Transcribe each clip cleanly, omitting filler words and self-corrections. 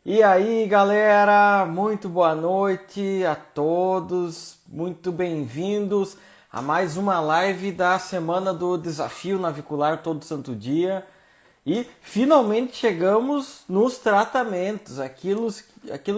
E aí, galera, muito boa noite a todos, muito bem-vindos a mais uma live da semana do Desafio Navicular todo santo dia. E finalmente chegamos nos tratamentos, aquilo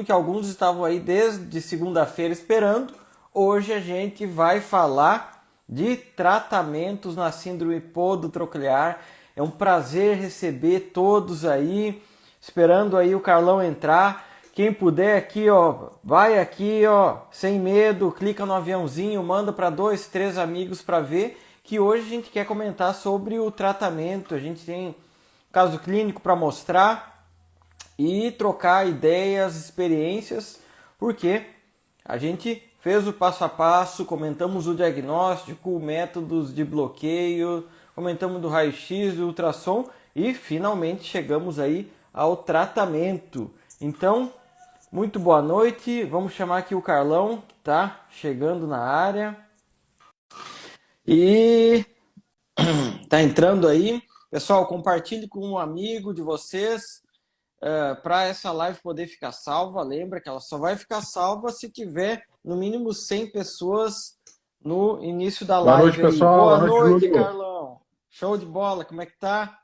que alguns estavam aí desde segunda-feira esperando. Hoje a gente vai falar de tratamentos na síndrome podotroclear. É um prazer receber todos aí. Esperando aí o Carlão entrar. Quem puder aqui, ó, vai aqui, ó, sem medo, clica no aviãozinho, manda para 2, 3 amigos para ver que hoje a gente quer comentar sobre o tratamento. A gente tem caso clínico para mostrar e trocar ideias, experiências, porque a gente fez o passo a passo, comentamos o diagnóstico, métodos de bloqueio, comentamos do raio-x, do ultrassom e finalmente chegamos aí ao tratamento. Então, muito boa noite. Vamos chamar aqui o Carlão, que está chegando na área. E está entrando aí. Pessoal, compartilhe com um amigo de vocês para essa live poder ficar salva. Lembra que ela só vai ficar salva se tiver no mínimo 100 pessoas no início da Boa live. noite, pessoal. Boa Boa noite, noite, Júlio. Carlão. Show de bola. Como é que tá?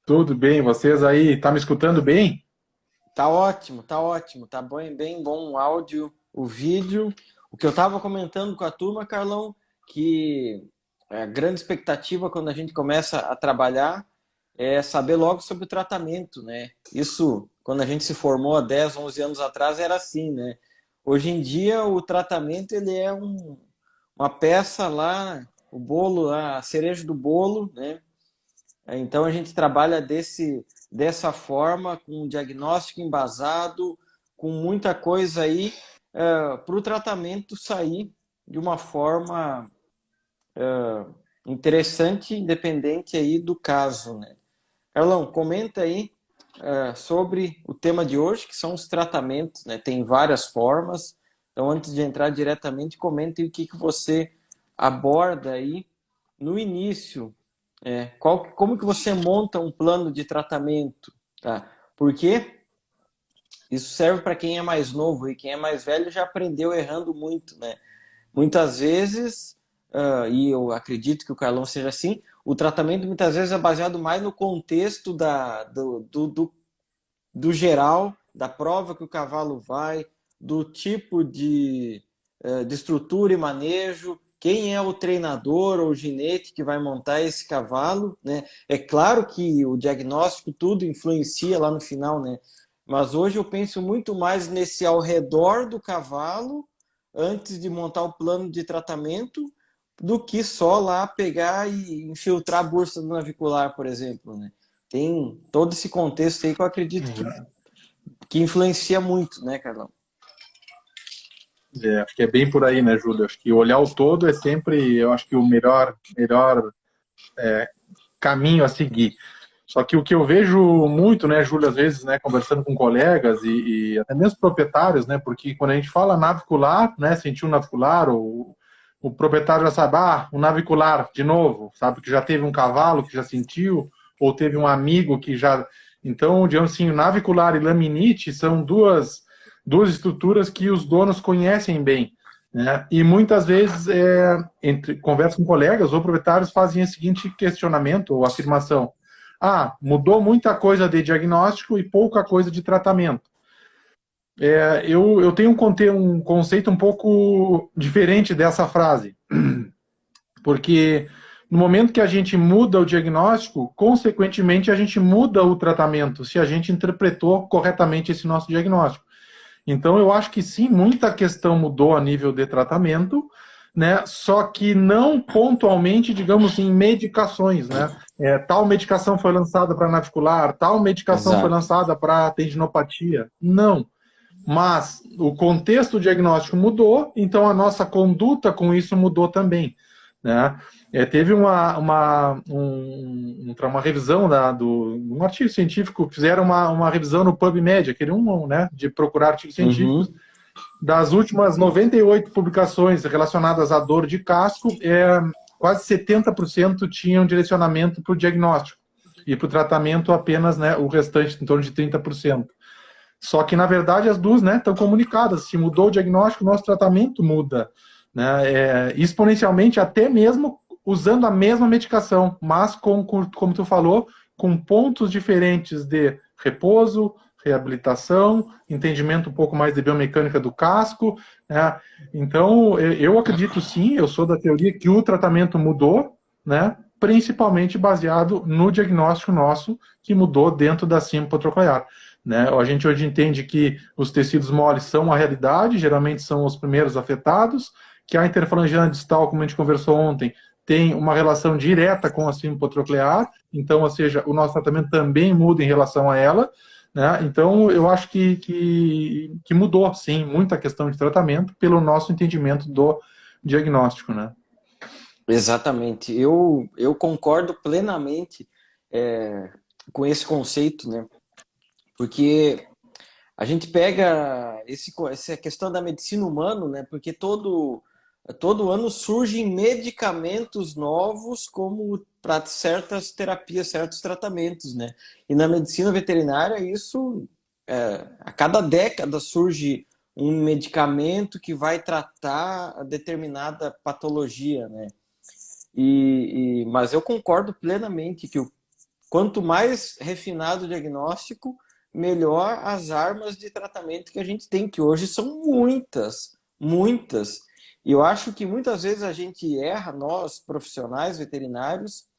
Tudo bem? Vocês aí, tá me escutando bem? Tá ótimo, tá ótimo. Tá bem, bem bom o áudio, o vídeo. O que eu estava comentando com a turma, Carlão, que a grande expectativa quando a gente começa a trabalhar é saber logo sobre o tratamento, né? Isso, quando a gente se formou há 10, 11 anos atrás, era assim, né? Hoje em dia, o tratamento ele é uma peça lá, o bolo, a cereja do bolo, né? Então, a gente trabalha dessa forma, com um diagnóstico embasado, com muita coisa aí, para o tratamento sair de uma forma interessante, independente aí do caso, né? Carlão, comenta aí sobre o tema de hoje, que são os tratamentos, né? Tem várias formas. Então, antes de entrar diretamente, comente o que você aborda aí no início. Como que você monta um plano de tratamento, tá? Porque isso serve para quem é mais novo e quem é mais velho já aprendeu errando muito, né? Muitas vezes, e eu acredito que o Carlão seja assim, o tratamento muitas vezes é baseado mais no contexto do geral, da prova que o cavalo vai, do tipo de estrutura e manejo, quem é o treinador ou o ginete que vai montar esse cavalo, né? É claro que o diagnóstico tudo influencia lá no final, né? Mas hoje eu penso muito mais nesse ao redor do cavalo antes de montar o plano de tratamento do que só lá pegar e infiltrar a bursa do navicular, por exemplo, né? Tem todo esse contexto aí que eu acredito que influencia muito, né, Carlão? Acho que é bem por aí, né, Júlio? Acho que olhar o todo é sempre, eu acho que o melhor caminho a seguir. Só que o que eu vejo muito, né, Júlio, às vezes, né, conversando com colegas e até mesmo proprietários, né, porque quando a gente fala navicular, né, sentir um navicular, o proprietário já sabe, um navicular, de novo, sabe, que já teve um cavalo que já sentiu, ou teve um amigo que já... Então, digamos assim, o navicular e laminite são duas estruturas que os donos conhecem bem, né? E muitas vezes, conversa com colegas ou proprietários fazem o seguinte questionamento ou afirmação: mudou muita coisa de diagnóstico e pouca coisa de tratamento. Eu tenho um conceito um pouco diferente dessa frase, porque no momento que a gente muda o diagnóstico, consequentemente a gente muda o tratamento, se a gente interpretou corretamente esse nosso diagnóstico. Então, eu acho que sim, muita questão mudou a nível de tratamento, né? Só que não pontualmente, digamos, em medicações, né? Tal medicação foi lançada para navicular, tal medicação foi Exato. lançada para tendinopatia. Não. Mas o contexto diagnóstico mudou, então a nossa conduta com isso mudou também, né? Teve uma revisão um artigo científico, fizeram uma revisão no PubMed, aquele né, de procurar artigos científicos, Uhum. das últimas 98 publicações relacionadas à dor de casco, quase 70% tinham direcionamento para o diagnóstico. e para o tratamento apenas, né, o restante, em torno de 30%. Só que, na verdade, as duas, né, estão comunicadas. Se mudou o diagnóstico, o nosso tratamento muda, né, exponencialmente, até mesmo usando a mesma medicação, mas, como tu falou, com pontos diferentes de repouso, reabilitação, entendimento um pouco mais de biomecânica do casco, né? Então, eu acredito sim, eu sou da teoria que o tratamento mudou, né, principalmente baseado no diagnóstico nosso, que mudou dentro da síndrome potrocolear. Né? A gente hoje entende que os tecidos moles são uma realidade, geralmente são os primeiros afetados, que a interfalangiana distal, como a gente conversou ontem, tem uma relação direta com a síndrome potroclear, então, ou seja, o nosso tratamento também muda em relação a ela, né? Então, eu acho que mudou, sim, muito a questão de tratamento pelo nosso entendimento do diagnóstico, né? Exatamente. Eu concordo plenamente com esse conceito, né? Porque a gente pega essa questão da medicina humana, né? Porque todo ano surgem medicamentos novos como para certas terapias, certos tratamentos, né? E na medicina veterinária isso a cada década surge um medicamento que vai tratar a determinada patologia, né? Mas eu concordo plenamente que quanto mais refinado o diagnóstico, melhor as armas de tratamento que a gente tem, que hoje são muitas, muitas. E eu acho que muitas vezes a gente erra, nós, profissionais veterinários,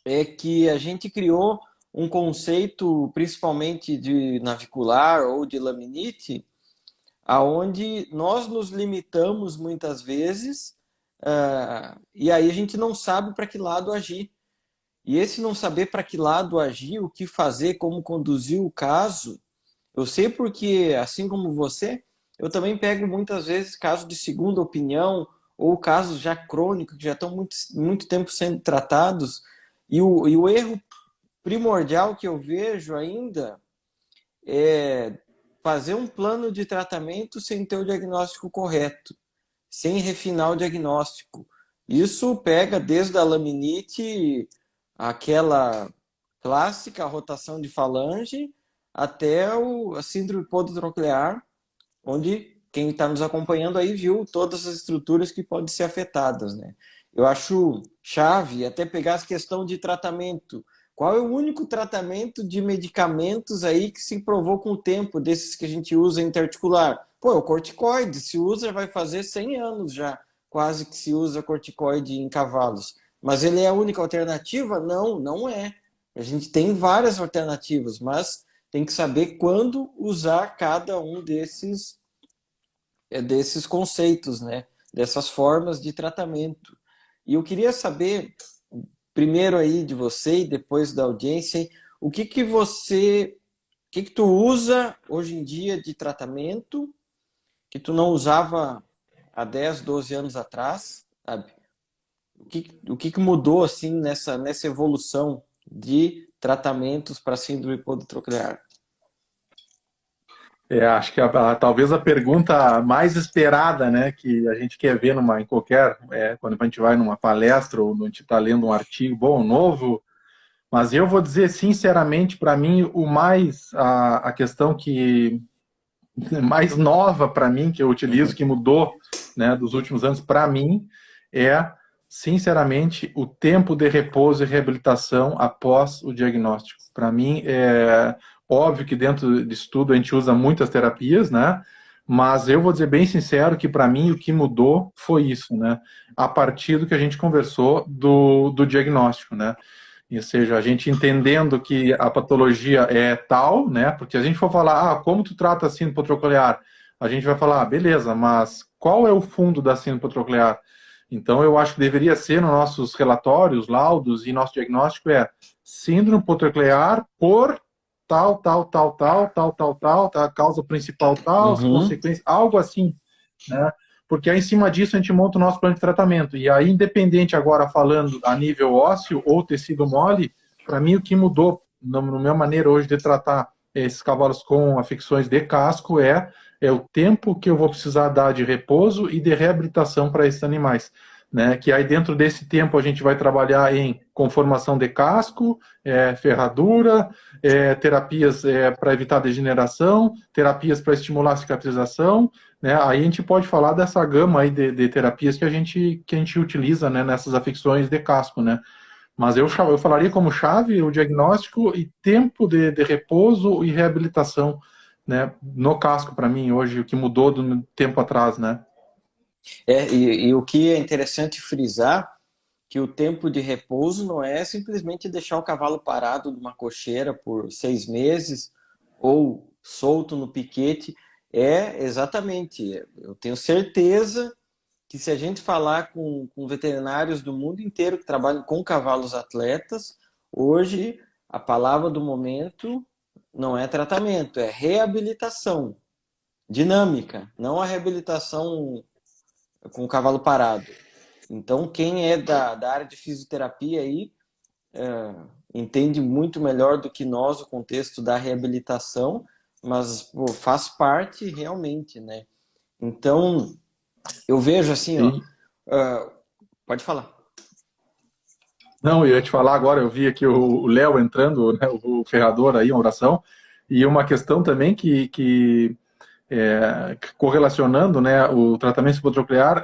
é que a gente criou um conceito, principalmente de navicular ou de laminite, aonde nós nos limitamos muitas vezes, e aí a gente não sabe para que lado agir. E esse não saber para que lado agir, o que fazer, como conduzir o caso, eu sei porque, assim como você, eu também pego muitas vezes casos de segunda opinião ou casos já crônicos, que já estão muito tempo sendo tratados, e o erro primordial que eu vejo ainda é fazer um plano de tratamento sem ter o diagnóstico correto, sem refinar o diagnóstico. Isso pega desde a laminite, aquela clássica rotação de falange, até a síndrome podotroclear, onde quem está nos acompanhando aí viu todas as estruturas que podem ser afetadas, né? Eu acho chave até pegar a questão de tratamento. Qual é o único tratamento de medicamentos aí que se provou com o tempo, desses que a gente usa interarticular? Pô, é o corticoide, se usa, vai fazer 100 anos já, quase que se usa corticoide em cavalos. Mas ele é a única alternativa? Não, não é. A gente tem várias alternativas, mas tem que saber quando usar cada um desses conceitos, né? Dessas formas de tratamento. E eu queria saber, primeiro aí de você e depois da audiência, o que tu usa hoje em dia de tratamento que tu não usava há 10, 12 anos atrás, sabe? O que mudou assim nessa evolução de tratamentos para síndrome podotroclear? Acho que talvez a pergunta mais esperada, né, que a gente quer ver em qualquer, quando a gente vai numa palestra ou a gente está lendo um artigo bom, novo, mas eu vou dizer sinceramente, para mim, a questão que mais nova para mim, que eu utilizo, que mudou, né, dos últimos anos, para mim, é, sinceramente, o tempo de repouso e reabilitação após o diagnóstico. Para mim, é óbvio que dentro disso tudo a gente usa muitas terapias, né? Mas eu vou dizer bem sincero que para mim o que mudou foi isso, né? A partir do que a gente conversou do diagnóstico, né? Ou seja, a gente entendendo que a patologia é tal, né? Porque a gente for falar, como tu trata a síndrome potrocolear, a gente vai falar, beleza, mas qual é o fundo da síndrome potrocolear? Então, eu acho que deveria ser nos nossos relatórios, laudos e nosso diagnóstico síndrome potrocolear por tal, a causa principal tal, as consequências, algo assim, né? Porque aí, em cima disso, a gente monta o nosso plano de tratamento. E aí, independente agora falando a nível ósseo ou tecido mole, para mim o que mudou na minha maneira hoje de tratar esses cavalos com afecções de casco é o tempo que eu vou precisar dar de repouso e de reabilitação para esses animais. né? Que aí dentro desse tempo a gente vai trabalhar em conformação de casco, ferradura, terapias para evitar degeneração, terapias para estimular a cicatrização, né? Aí a gente pode falar dessa gama aí de terapias que a gente utiliza, né, nessas afecções de casco, né? Mas eu falaria como chave o diagnóstico e tempo de repouso e reabilitação, né? No casco, para mim, hoje, o que mudou do tempo atrás, né? E o que é interessante frisar, que o tempo de repouso não é simplesmente deixar o cavalo parado numa cocheira por 6 meses ou solto no piquete. É exatamente, eu tenho certeza que se a gente falar com veterinários do mundo inteiro que trabalham com cavalos atletas, hoje a palavra do momento não é tratamento, é reabilitação dinâmica, não a reabilitação com o cavalo parado. Então, quem é da área de fisioterapia aí entende muito melhor do que nós o contexto da reabilitação, mas pô, faz parte realmente, né? Então, eu vejo assim, ó, E, pode falar. não, eu ia te falar agora, eu vi aqui o Léo entrando, né, o ferrador aí, uma oração, e uma questão também correlacionando, né, o tratamento subotropiar,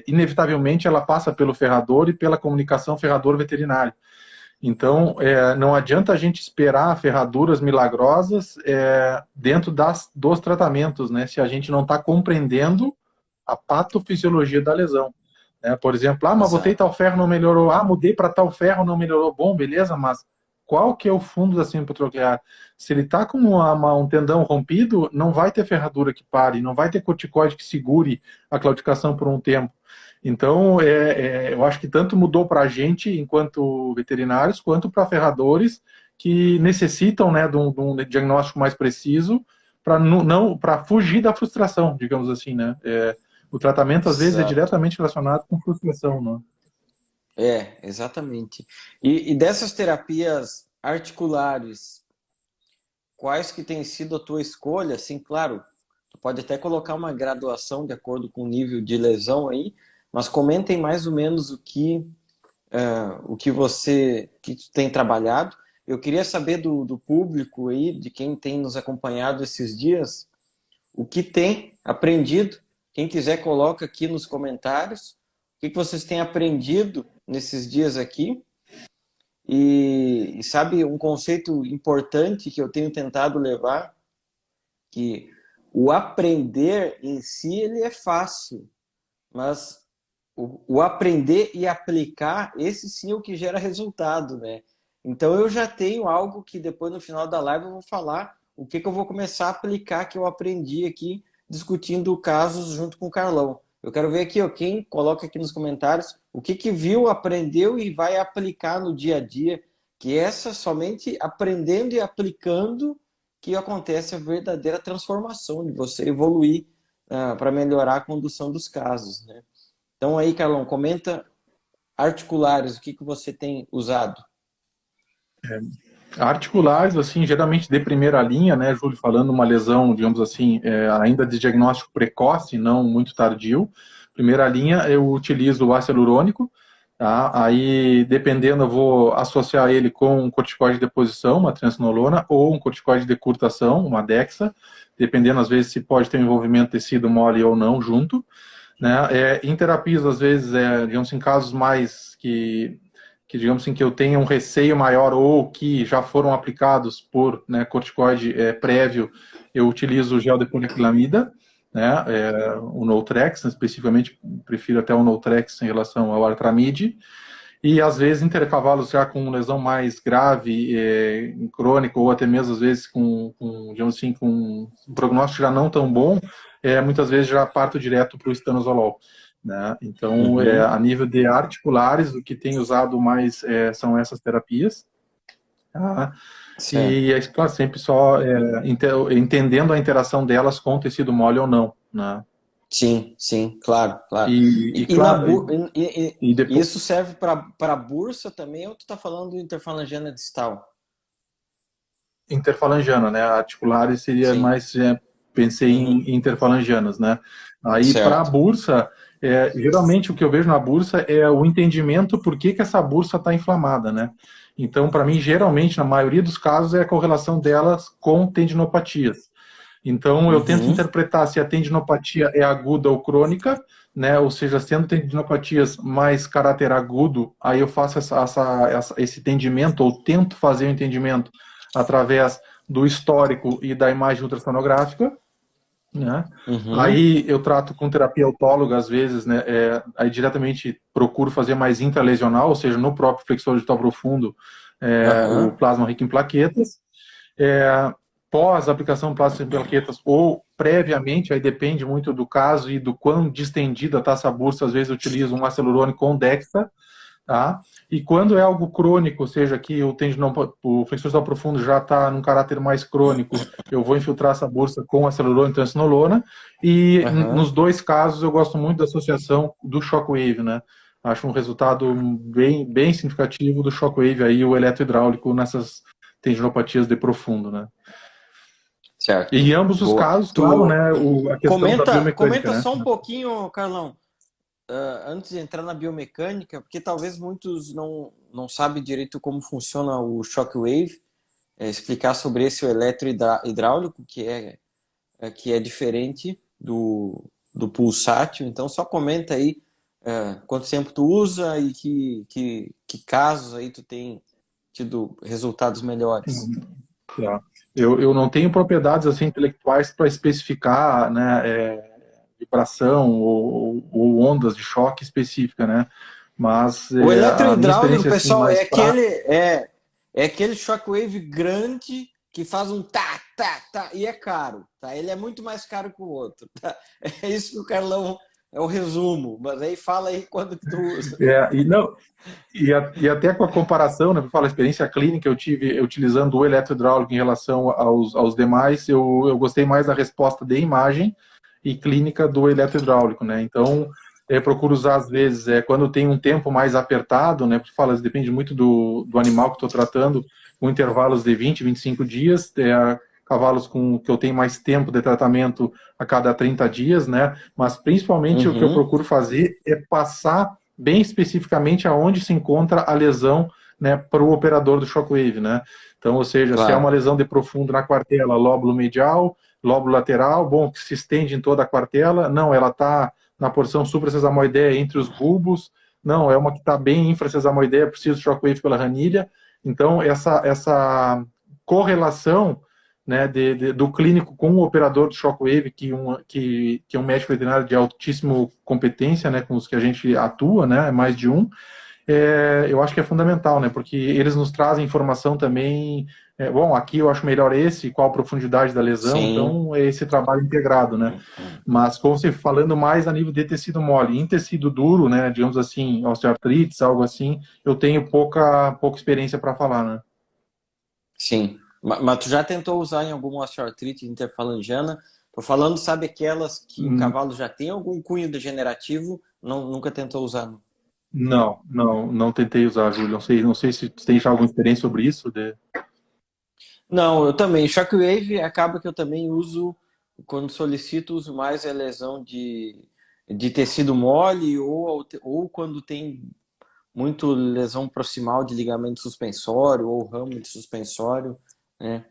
inevitavelmente ela passa pelo ferrador e pela comunicação ferrador-veterinário. Então, não adianta a gente esperar ferraduras milagrosas dentro dos tratamentos, né, se a gente não está compreendendo a patofisiologia da lesão. Por exemplo, mas botei Exato. tal ferro, não melhorou. Mudei para tal ferro, não melhorou. Bom, beleza, mas qual que é o fundo da síndrome hipotroclear? Se ele está com um tendão rompido, não vai ter ferradura que pare, não vai ter corticoide que segure a claudicação por um tempo. Então, eu acho que tanto mudou para a gente, enquanto veterinários, quanto para ferradores que necessitam, né, de um diagnóstico mais preciso para fugir da frustração, digamos assim, né? O tratamento, às vezes, é Exato. diretamente relacionado com frustração, né? Exatamente. E dessas terapias articulares, quais que tem sido a tua escolha? Assim, claro, tu pode até colocar uma graduação de acordo com o nível de lesão aí, mas comentem mais ou menos o que você que tu tem trabalhado. Eu queria saber do público aí, de quem tem nos acompanhado esses dias, o que tem aprendido. Quem quiser, coloca aqui nos comentários o que vocês têm aprendido nesses dias aqui. E sabe, um conceito importante que eu tenho tentado levar, que o aprender em si ele é fácil, mas o aprender e aplicar, esse sim é o que gera resultado, né? Então eu já tenho algo que depois no final da live eu vou falar o que eu vou começar a aplicar que eu aprendi aqui discutindo casos junto com o Carlão. Eu quero ver aqui, ó, quem coloca aqui nos comentários o que viu, aprendeu e vai aplicar no dia a dia, que essa somente aprendendo e aplicando que acontece a verdadeira transformação de você evoluir para melhorar a condução dos casos, né? Então aí, Carlão, comenta articulares, o que você tem usado? Articulares, assim, geralmente de primeira linha, né, Júlio, falando uma lesão, digamos assim, ainda de diagnóstico precoce, não muito tardio. Primeira linha, eu utilizo o ácido hialurônico, tá? Aí, dependendo, eu vou associar ele com um corticoide de deposição, uma triamcinolona, ou um corticoide de curtação, uma Dexa, dependendo, às vezes, se pode ter um envolvimento tecido mole ou não junto, né? Em terapias, às vezes, digamos assim, casos mais que digamos assim, que eu tenha um receio maior ou que já foram aplicados por, né, corticoide prévio, eu utilizo o gel de poliacrilamida, né, o Noltrex, especificamente prefiro até o Noltrex em relação ao Artramide, e às vezes intercavalos já com lesão mais grave, crônica, ou até mesmo às vezes digamos assim, com um prognóstico já não tão bom, muitas vezes já parto direto para o estanozolol. Né? Então, Uhum. a nível de articulares, o que tem usado mais são essas terapias. Tá? Certo. E, claro, sempre só entendendo a interação delas com o tecido mole ou não. Né? Sim, sim, claro, claro. E, E, e, na, claro, bu- e- e e depois isso serve para bursa também, ou tu está falando interfalangiana distal? interfalangiana, né? Articulares seria Sim. mais, pensei Uhum. em interfalangianas, né? Aí, para a Certo. bursa, Geralmente o que eu vejo na bursa é o entendimento por que essa bursa está inflamada, né? Então, para mim, geralmente, na maioria dos casos, é a correlação delas com tendinopatias. Então, eu tento Uhum. interpretar se a tendinopatia é aguda ou crônica, né? Ou seja, sendo tendinopatias mais caráter agudo, aí eu faço esse entendimento, ou tento fazer o entendimento através do histórico e da imagem ultrassonográfica, né? Uhum. Aí eu trato com terapia autóloga, às vezes, né? Aí diretamente procuro fazer mais intralesional, ou seja, no próprio flexor digital profundo, o Aham. plasma rico em plaquetas. Pós aplicação plástica em plaquetas ou previamente, aí depende muito do caso e do quão distendida está essa bursa, às vezes eu utilizo um acelurone com Dexa, tá? E quando é algo crônico, ou seja, que o flexor digital profundo já está num caráter mais crônico, eu vou infiltrar essa bursa com acelurone e transinolona, e Aham. nos dois casos eu gosto muito da associação do shockwave, né? Acho um resultado bem significativo do shockwave aí, o eletrohidráulico nessas tendinopatias de profundo, né? E Certo. em ambos os Boa. casos, claro, Tu né, a questão da comenta, biomecânica, comenta né? só um pouquinho, Carlão, antes de entrar na biomecânica, porque talvez muitos não sabem direito como funciona o shockwave, explicar sobre esse eletrohidráulico, que é diferente do pulsátil. Então, só comenta aí quanto tempo tu usa e que casos aí tu tem tido resultados melhores. Tá. Eu não tenho propriedades assim intelectuais para especificar, né, vibração ou ondas de choque específica, né? Mas O a minha eletrohidráulico, experiência assim pessoal, mais prática. é aquele shockwave grande que faz um tá, tá, tá, e é caro, tá? Ele é muito mais caro que o outro, tá? É isso que o Carlão é o resumo, mas aí fala aí quando que tu usa. E não, e até com a comparação, né, para falar a experiência clínica eu tive utilizando o eletrohidráulico em relação aos demais, eu gostei mais da resposta de imagem e clínica do eletrohidráulico, né? Então, procuro usar às vezes, quando tem um tempo mais apertado, né? Porque fala, depende muito do animal que estou tratando, com intervalos de 20, 25 dias, cavalos que eu tenho mais tempo de tratamento a cada 30 dias, né? Mas principalmente o que eu Uhum, procuro fazer é passar bem especificamente aonde se encontra a lesão, né, para o operador do shockwave, né? Então, ou seja, se é uma claro. lesão de profundo na quartela, lóbulo medial, lóbulo lateral, bom, que se estende em toda a quartela, não, ela está na porção suprasesamoideia entre os bulbos, não, é uma que está bem infrasesamoideia, preciso de shockwave pela ranilha. Então, essa correlação, né, do clínico com o operador de shockwave, que é um médico veterinário de altíssima competência, né, com os que a gente atua, né, mais de um, eu acho que é fundamental, né, porque eles nos trazem informação também, bom, aqui eu acho melhor esse, qual a profundidade da lesão, Sim. então é esse trabalho integrado, né, mas como você falando mais a nível de tecido mole, em tecido duro, né, digamos assim, osteoartrite, algo assim, eu tenho pouca experiência para falar, né. Sim. Mas tu já tentou usar em alguma osteoartrite interfalangiana? Tô falando, sabe, aquelas que o Hum, cavalo já tem algum cunho degenerativo, nunca tentou usar, não. não tentei usar, Júlio, não sei se você tem já alguma experiência sobre isso, Não, eu também. Shockwave acaba que eu também uso, quando solicito, uso mais a lesão de tecido mole ou quando tem muito lesão proximal de ligamento suspensório ou ramo de suspensório, né?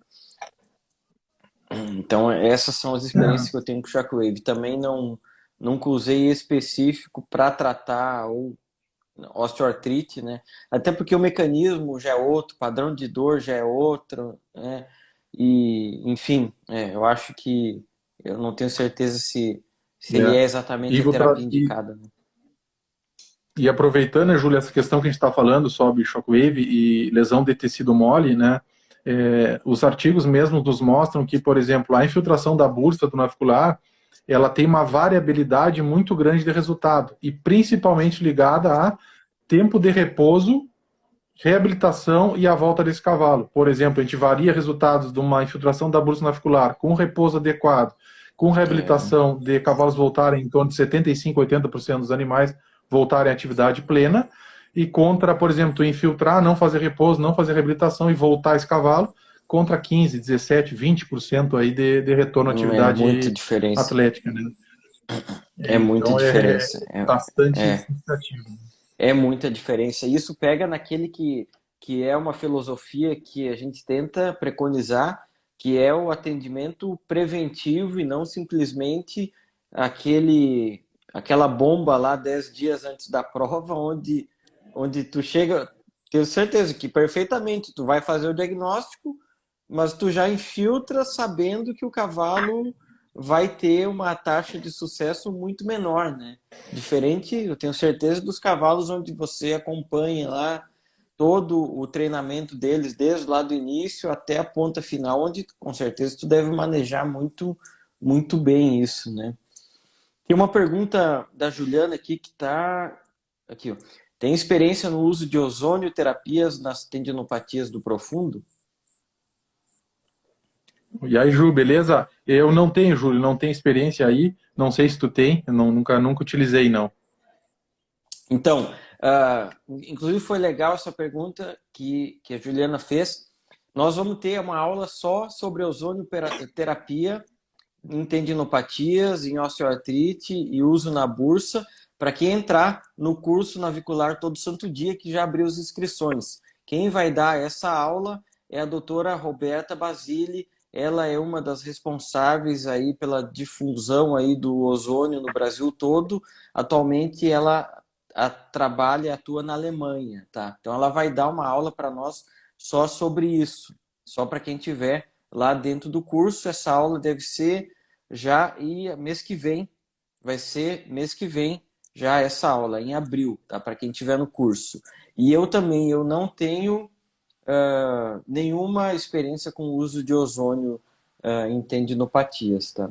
Então, essas são as experiências que eu tenho com Shockwave. Também nunca usei específico para tratar ou osteoartrite, né? Até porque o mecanismo já é outro, o padrão de dor já é outro, né? E, enfim, eu acho que eu não tenho certeza se ele é, é e, exatamente a vou terapia indicada, né? e aproveitando, né, Júlia, essa questão que a gente está falando sobre shockwave e lesão de tecido mole, né, os artigos mesmo nos mostram que, por exemplo, a infiltração da bursa do navicular, ela tem uma variabilidade muito grande de resultado, e principalmente ligada a tempo de repouso, reabilitação e a volta desse cavalo. Por exemplo, a gente varia resultados de uma infiltração da bursa navicular com repouso adequado, com É, reabilitação de cavalos voltarem em torno de 75, 80% dos animais voltarem à atividade plena, e contra, por exemplo, tu infiltrar, não fazer repouso, não fazer reabilitação e voltar esse cavalo, contra 15, 17, 20% aí de retorno à é muita atividade diferença. atlética, né? É muita Então é diferença. bastante É, significativo. é muita diferença. Isso pega naquele que é uma filosofia que a gente tenta preconizar, que é o atendimento preventivo e não simplesmente aquela bomba lá 10 dias antes da prova, onde tu chega, tenho certeza que perfeitamente tu vai fazer o diagnóstico, mas tu já infiltra sabendo que o cavalo vai ter uma taxa de sucesso muito menor, né? Diferente, eu tenho certeza, dos cavalos onde você acompanha lá todo o treinamento deles, desde lá do início até a ponta final, onde com certeza tu deve manejar muito, muito bem isso, né? Tem uma pergunta da Juliana aqui que está aqui, ó. Tem experiência no uso de ozônio terapias nas tendinopatias do profundo? E aí, Ju, beleza? Eu não tenho, Júlio, não tenho experiência aí. Não sei se tu tem, eu nunca utilizei, não. Então, inclusive foi legal essa pergunta que a Juliana fez. Nós vamos ter uma aula só sobre ozônio terapia em tendinopatias, em osteoartrite e uso na bursa, para quem entrar no curso navicular todo santo dia, que já abriu as inscrições. Quem vai dar essa aula é a doutora Roberta Basile. Ela é uma das responsáveis aí pela difusão aí do ozônio no Brasil todo. Atualmente ela trabalha e atua na Alemanha, tá? Então ela vai dar uma aula para nós só sobre isso, só para quem tiver lá dentro do curso. Essa aula deve ser já e mês que vem, vai ser mês que vem já essa aula, em abril, tá? Para quem tiver no curso. E eu também, eu não tenho nenhuma experiência com o uso de ozônio em tendinopatias, tá?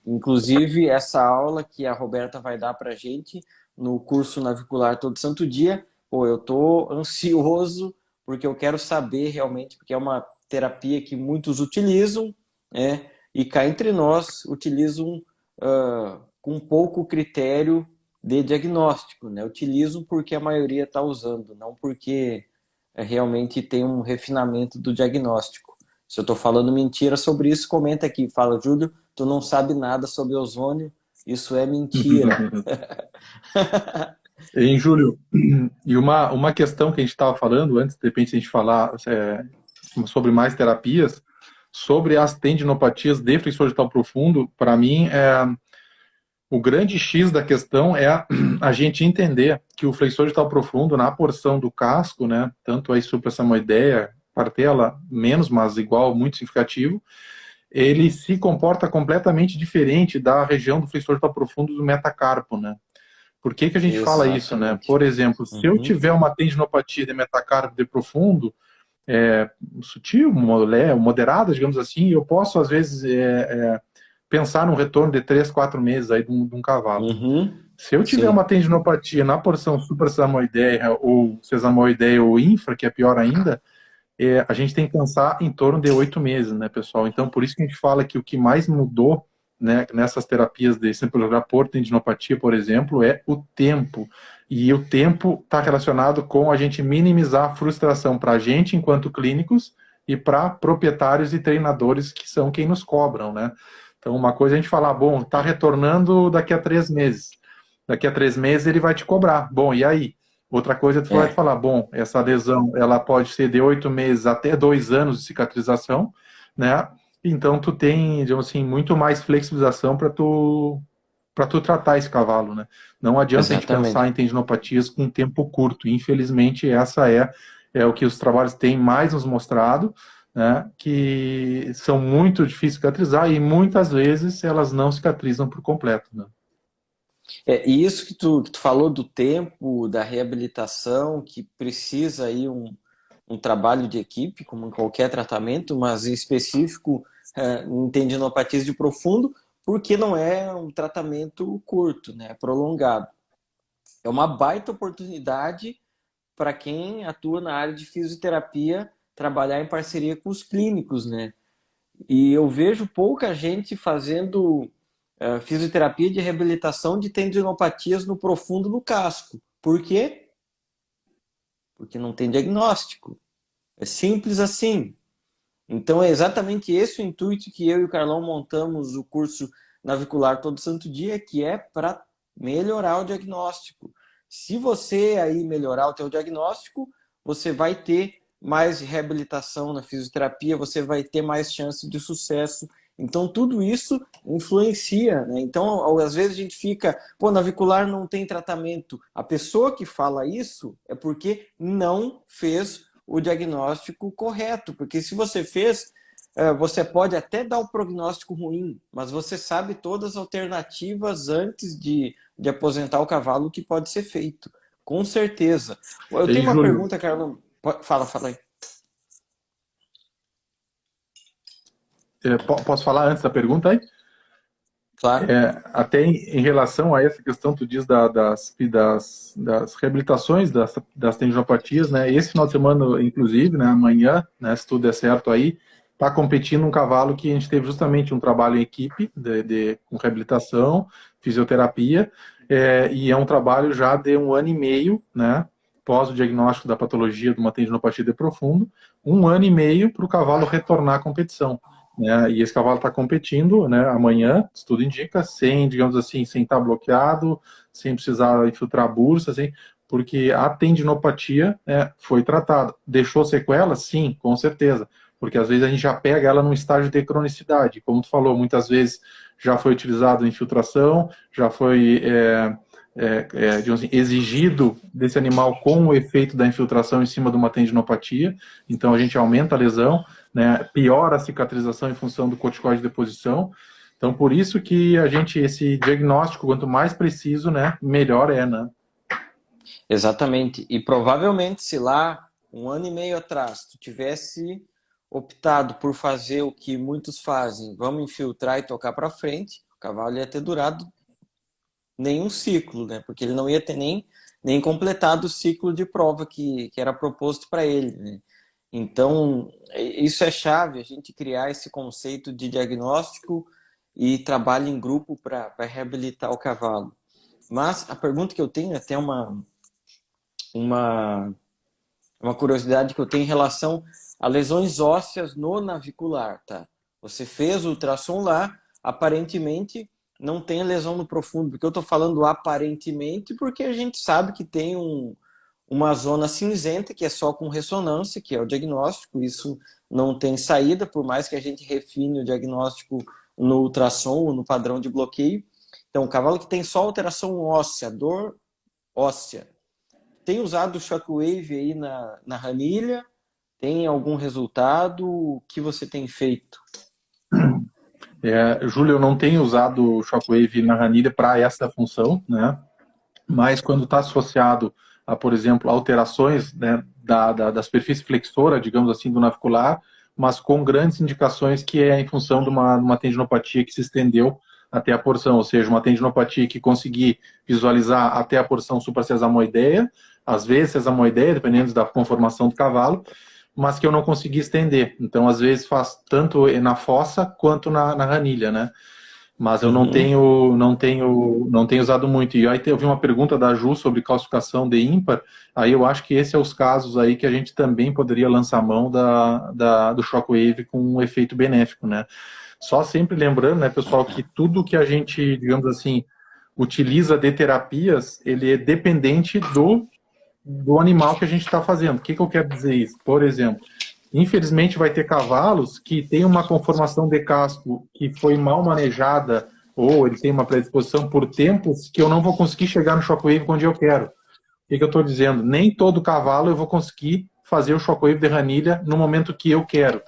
Inclusive, essa aula que a Roberta vai dar para a gente no curso navicular todo santo dia, pô, eu tô ansioso porque eu quero saber realmente, porque é uma terapia que muitos utilizam, né? E cá entre nós utilizam com pouco critério de diagnóstico, né? Utilizam porque a maioria está usando, não porque realmente tem um refinamento do diagnóstico. Se eu estou falando mentira sobre isso, comenta aqui. Fala, Júlio, tu não sabe nada sobre ozônio, isso é mentira. Em Júlio, e uma questão que a gente estava falando antes, de repente a gente falar sobre mais terapias, sobre as tendinopatias de flexor digital profundo, para mim, o grande X da questão é a gente entender que o flexor digital profundo, na porção do casco, né, tanto a suprasamoideia, partela, menos, mas igual, muito significativo, ele se comporta completamente diferente da região do flexor digital profundo do metacarpo, né? Por que que a gente fala isso, né? Exatamente. Por exemplo, se eu Uhum. tiver uma tendinopatia de metacarpo de profundo, sutil, moderada, digamos assim, eu posso, às vezes, pensar num retorno de 3, 4 meses aí de um cavalo. Uhum. Se eu tiver uma Sim. tendinopatia na porção suprassamoideia ou sesamoideia ou infra, que é pior ainda, a gente tem que pensar em torno de 8 meses, né, pessoal? Então, por isso que a gente fala que o que mais mudou, né, nessas terapias de simplicidade por tendinopatia, por exemplo, é o tempo. E o tempo está relacionado com a gente minimizar a frustração para a gente, enquanto clínicos, e para proprietários e treinadores, que são quem nos cobram, né? Então, uma coisa é a gente falar, bom, está retornando daqui a 3 meses. Daqui a 3 meses ele vai te cobrar. Bom, e aí? Outra coisa, tu vai É. falar, bom, essa lesão, ela pode ser de 8 meses até 2 anos de cicatrização, né? Então tu tem, digamos assim, muito mais flexibilização para tu tratar esse cavalo, né? Não adianta a gente pensar Exatamente. em tendinopatias com tempo curto. Infelizmente, essa é o que os trabalhos têm mais nos mostrado, né? Que são muito difíceis de cicatrizar e muitas vezes elas não cicatrizam por completo, né? E isso que tu falou do tempo, da reabilitação, que precisa aí um trabalho de equipe, como em qualquer tratamento, mas em específico em tendinopatias de profundo, porque não é um tratamento curto, né? É prolongado. É uma baita oportunidade para quem atua na área de fisioterapia trabalhar em parceria com os clínicos, né? E eu vejo pouca gente fazendo fisioterapia de reabilitação de tendinopatias no profundo no casco. Por quê? Porque não tem diagnóstico. É simples assim. Então é exatamente esse o intuito que eu e o Carlão montamos o curso navicular todo santo dia, que é para melhorar o diagnóstico. Se você aí melhorar o teu diagnóstico, você vai ter mais reabilitação na fisioterapia, você vai ter mais chance de sucesso. Então, tudo isso influencia, né? Então, às vezes a gente fica, pô, navicular não tem tratamento. A pessoa que fala isso é porque não fez o diagnóstico correto. Porque se você fez, você pode até dar o prognóstico ruim, mas você sabe todas as alternativas antes de aposentar o cavalo que pode ser feito. Com certeza. Eu Ei, tenho uma Júlio, pergunta, Carlos. Fala aí. posso falar antes da pergunta aí? Claro. Até em relação a essa questão, tu diz das reabilitações das tendinopatias, né? Esse final de semana, inclusive, né, amanhã, né, se tudo der certo aí, está competindo um cavalo que a gente teve justamente um trabalho em equipe com reabilitação, fisioterapia, e é um trabalho já de 1 ano e meio, né? Pós o diagnóstico da patologia de uma tendinopatia de profundo, 1 ano e meio para o cavalo retornar à competição. Né? E esse cavalo está competindo, né, amanhã, se tudo indica, sem, digamos assim, sem estar bloqueado, sem precisar infiltrar bursa, assim, porque a tendinopatia, né, foi tratada. Deixou sequela? Sim, com certeza, porque às vezes a gente já pega ela num estágio de cronicidade, como tu falou, muitas vezes já foi utilizado infiltração, já foi digamos assim, exigido desse animal com o efeito da infiltração em cima de uma tendinopatia, então a gente aumenta a lesão, né, piora a cicatrização em função do corticoide de deposição. Então, por isso que esse diagnóstico, quanto mais preciso, né, melhor é, né? Exatamente. E provavelmente, se lá, 1 ano e meio atrás, tu tivesse optado por fazer o que muitos fazem, vamos infiltrar e tocar para frente, o cavalo ia ter durado nenhum ciclo, né? Porque ele não ia ter nem completado o ciclo de prova que era proposto para ele, né? Então, isso é chave, a gente criar esse conceito de diagnóstico e trabalho em grupo para reabilitar o cavalo. Mas a pergunta que eu tenho, até uma, uma curiosidade que eu tenho em relação a lesões ósseas no navicular, tá? Você fez o ultrassom lá, aparentemente não tem lesão no profundo, porque eu estou falando aparentemente porque a gente sabe que tem uma zona cinzenta que é só com ressonância, que é o diagnóstico, isso não tem saída, por mais que a gente refine o diagnóstico no ultrassom ou no padrão de bloqueio. Então, o cavalo que tem só alteração óssea, dor óssea, tem usado o Shockwave aí na ranilha? Tem algum resultado? O que você tem feito? Júlio, eu não tenho usado o Shockwave na ranilha para essa função, né? Mas quando está associado a, por exemplo, alterações, né, da superfície flexora, digamos assim, do navicular, mas com grandes indicações que é em função de uma tendinopatia que se estendeu até a porção, ou seja, uma tendinopatia que consegui visualizar até a porção suprasesamoideia, às vezes sesamoideia, dependendo da conformação do cavalo, mas que eu não consegui estender. Então, às vezes, faz tanto na fossa quanto na ranilha, né? Mas eu Uhum. não tenho usado muito. E aí teve uma pergunta da Ju sobre calcificação de ímpar. Aí eu acho que esse é os casos aí que a gente também poderia lançar mão do Shockwave com um efeito benéfico, né? Só sempre lembrando, né, pessoal, que tudo que a gente, digamos assim, utiliza de terapias, ele é dependente do animal que a gente está fazendo. O que eu quero dizer isso? Por exemplo, infelizmente vai ter cavalos que têm uma conformação de casco que foi mal manejada ou ele tem uma predisposição por tempos que eu não vou conseguir chegar no shockwave onde eu quero. O que eu estou dizendo? Nem todo cavalo eu vou conseguir fazer o shockwave de ranilha no momento que eu quero.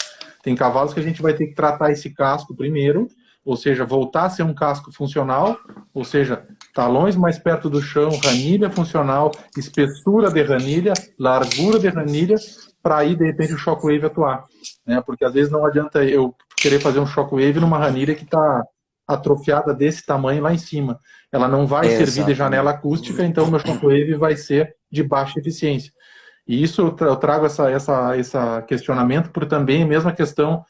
Tem cavalos que a gente vai ter que tratar esse casco primeiro, ou seja, voltar a ser um casco funcional, ou seja, talões mais perto do chão, ranilha funcional, espessura de ranilha, largura de ranilha, para aí, de repente, o shockwave atuar. Né? Porque às vezes não adianta eu querer fazer um shockwave numa ranilha que está atrofiada desse tamanho lá em cima. Ela não vai servir de janela Exatamente. acústica, então meu shockwave vai ser de baixa eficiência. E isso eu trago essa questionamento por também a mesma questão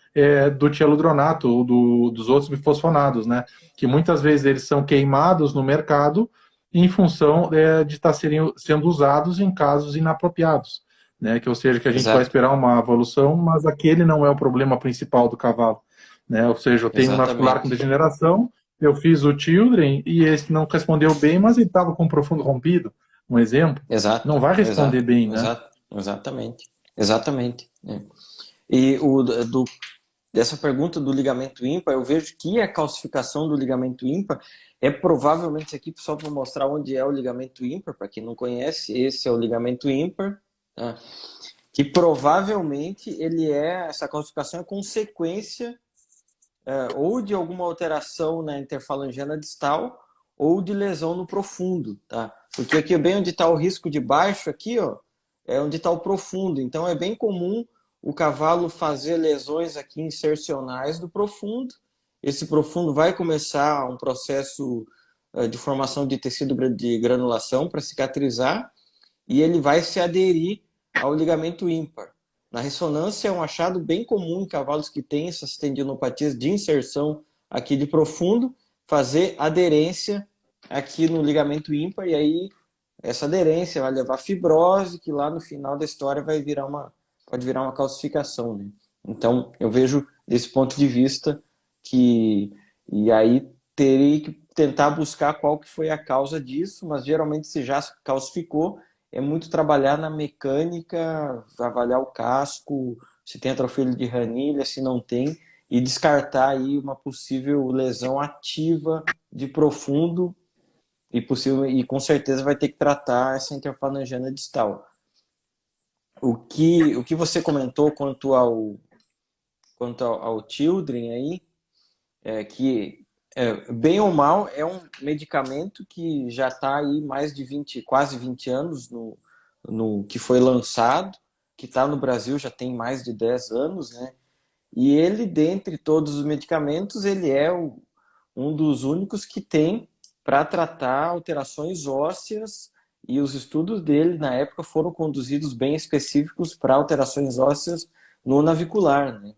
do tialudronato ou dos outros bifosfonados, né? Que muitas vezes eles são queimados no mercado em função de estar sendo usados em casos inapropriados, né? Que ou seja, que a gente vai Exato. esperar uma evolução, mas aquele não é o problema principal do cavalo, né? Ou seja, eu tenho um navicular com Exatamente. degeneração, eu fiz o Children e esse não respondeu bem, mas ele estava com o profundo rompido, um exemplo. Exato, Não vai responder exato, bem, né? exato, exatamente, exatamente. E dessa pergunta do ligamento ímpar, eu vejo que a calcificação do ligamento ímpar é provavelmente isso aqui, só para mostrar onde é o ligamento ímpar, para quem não conhece, esse é o ligamento ímpar, tá? Que provavelmente essa calcificação é consequência ou de alguma alteração na interfalangiana distal ou de lesão no profundo, tá? Porque aqui bem onde está o risco de baixo, aqui, ó, é onde está o profundo. Então é bem comum o cavalo fazer lesões aqui insercionais do profundo. Esse profundo vai começar um processo de formação de tecido de granulação para cicatrizar e ele vai se aderir ao ligamento ímpar. Na ressonância é um achado bem comum em cavalos que têm essas tendinopatias de inserção aqui de profundo, fazer aderência aqui no ligamento ímpar, e aí essa aderência vai levar a fibrose, que lá no final da história pode virar uma calcificação, né? Então, eu vejo desse ponto de vista e aí teria que tentar buscar qual que foi a causa disso, mas geralmente se já calcificou, é muito trabalhar na mecânica, avaliar o casco, se tem atrofia de ranilha, se não tem, e descartar aí uma possível lesão ativa de profundo e com certeza vai ter que tratar essa interfalangiana distal. O que você comentou quanto ao Children aí, bem ou mal, é um medicamento que já está aí mais de quase 20 anos que foi lançado, que está no Brasil já tem mais de 10 anos, né? E ele, dentre todos os medicamentos, ele é um dos únicos que tem para tratar alterações ósseas, e os estudos dele, na época, foram conduzidos bem específicos para alterações ósseas no navicular, né?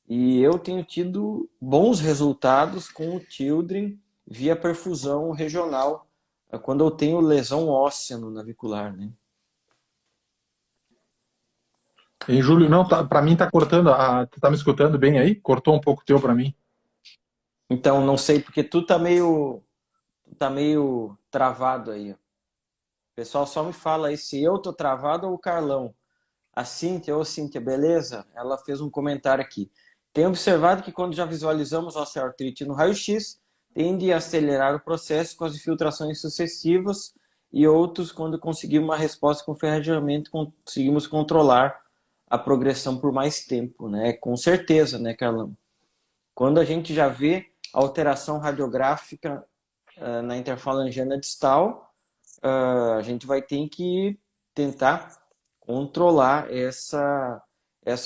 E eu tenho tido bons resultados com o Children via perfusão regional, quando eu tenho lesão óssea no navicular, né? Em Júlio, não, tá, para mim tá cortando. Tu tá me escutando bem aí? Cortou um pouco teu para mim. Então, não sei, porque tu tá meio travado aí. O pessoal só me fala aí se eu tô travado ou o Carlão. A Cíntia, beleza? Ela fez um comentário aqui. Tem observado que quando já visualizamos osteoartrite no raio-x, tende a acelerar o processo com as infiltrações sucessivas e outros, quando conseguimos uma resposta com ferramentamento, conseguimos controlar a progressão por mais tempo, né? Com certeza, né, Carlão? Quando a gente já vê alteração radiográfica na interfalangiana distal, a gente vai ter que tentar controlar essa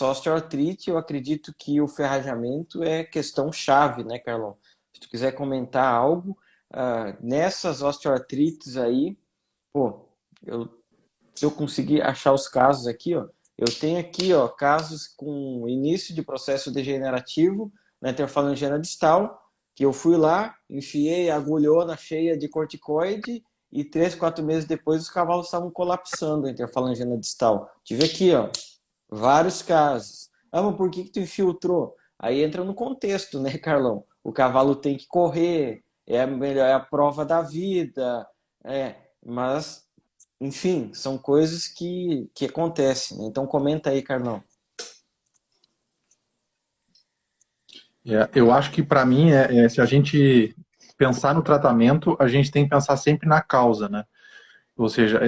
osteoartrite. Eu acredito que o ferrajamento é questão chave, né, Carlão? Se tu quiser comentar algo, nessas osteoartrites aí, pô, se eu conseguir achar os casos aqui, ó, eu tenho aqui, ó, casos com início de processo degenerativo na interfalangiana distal, que eu fui lá, enfiei a agulhona cheia de corticoide e 3, 4 meses depois os cavalos estavam colapsando a interfalangiana distal. Tive aqui, ó, vários casos. Mas por que tu infiltrou? Aí entra no contexto, né, Carlão? O cavalo tem que correr, é a prova da vida, mas, enfim, são coisas que acontecem, né? Então comenta aí, Carlão. Eu acho que para mim, se a gente pensar no tratamento, a gente tem que pensar sempre na causa, né? Ou seja,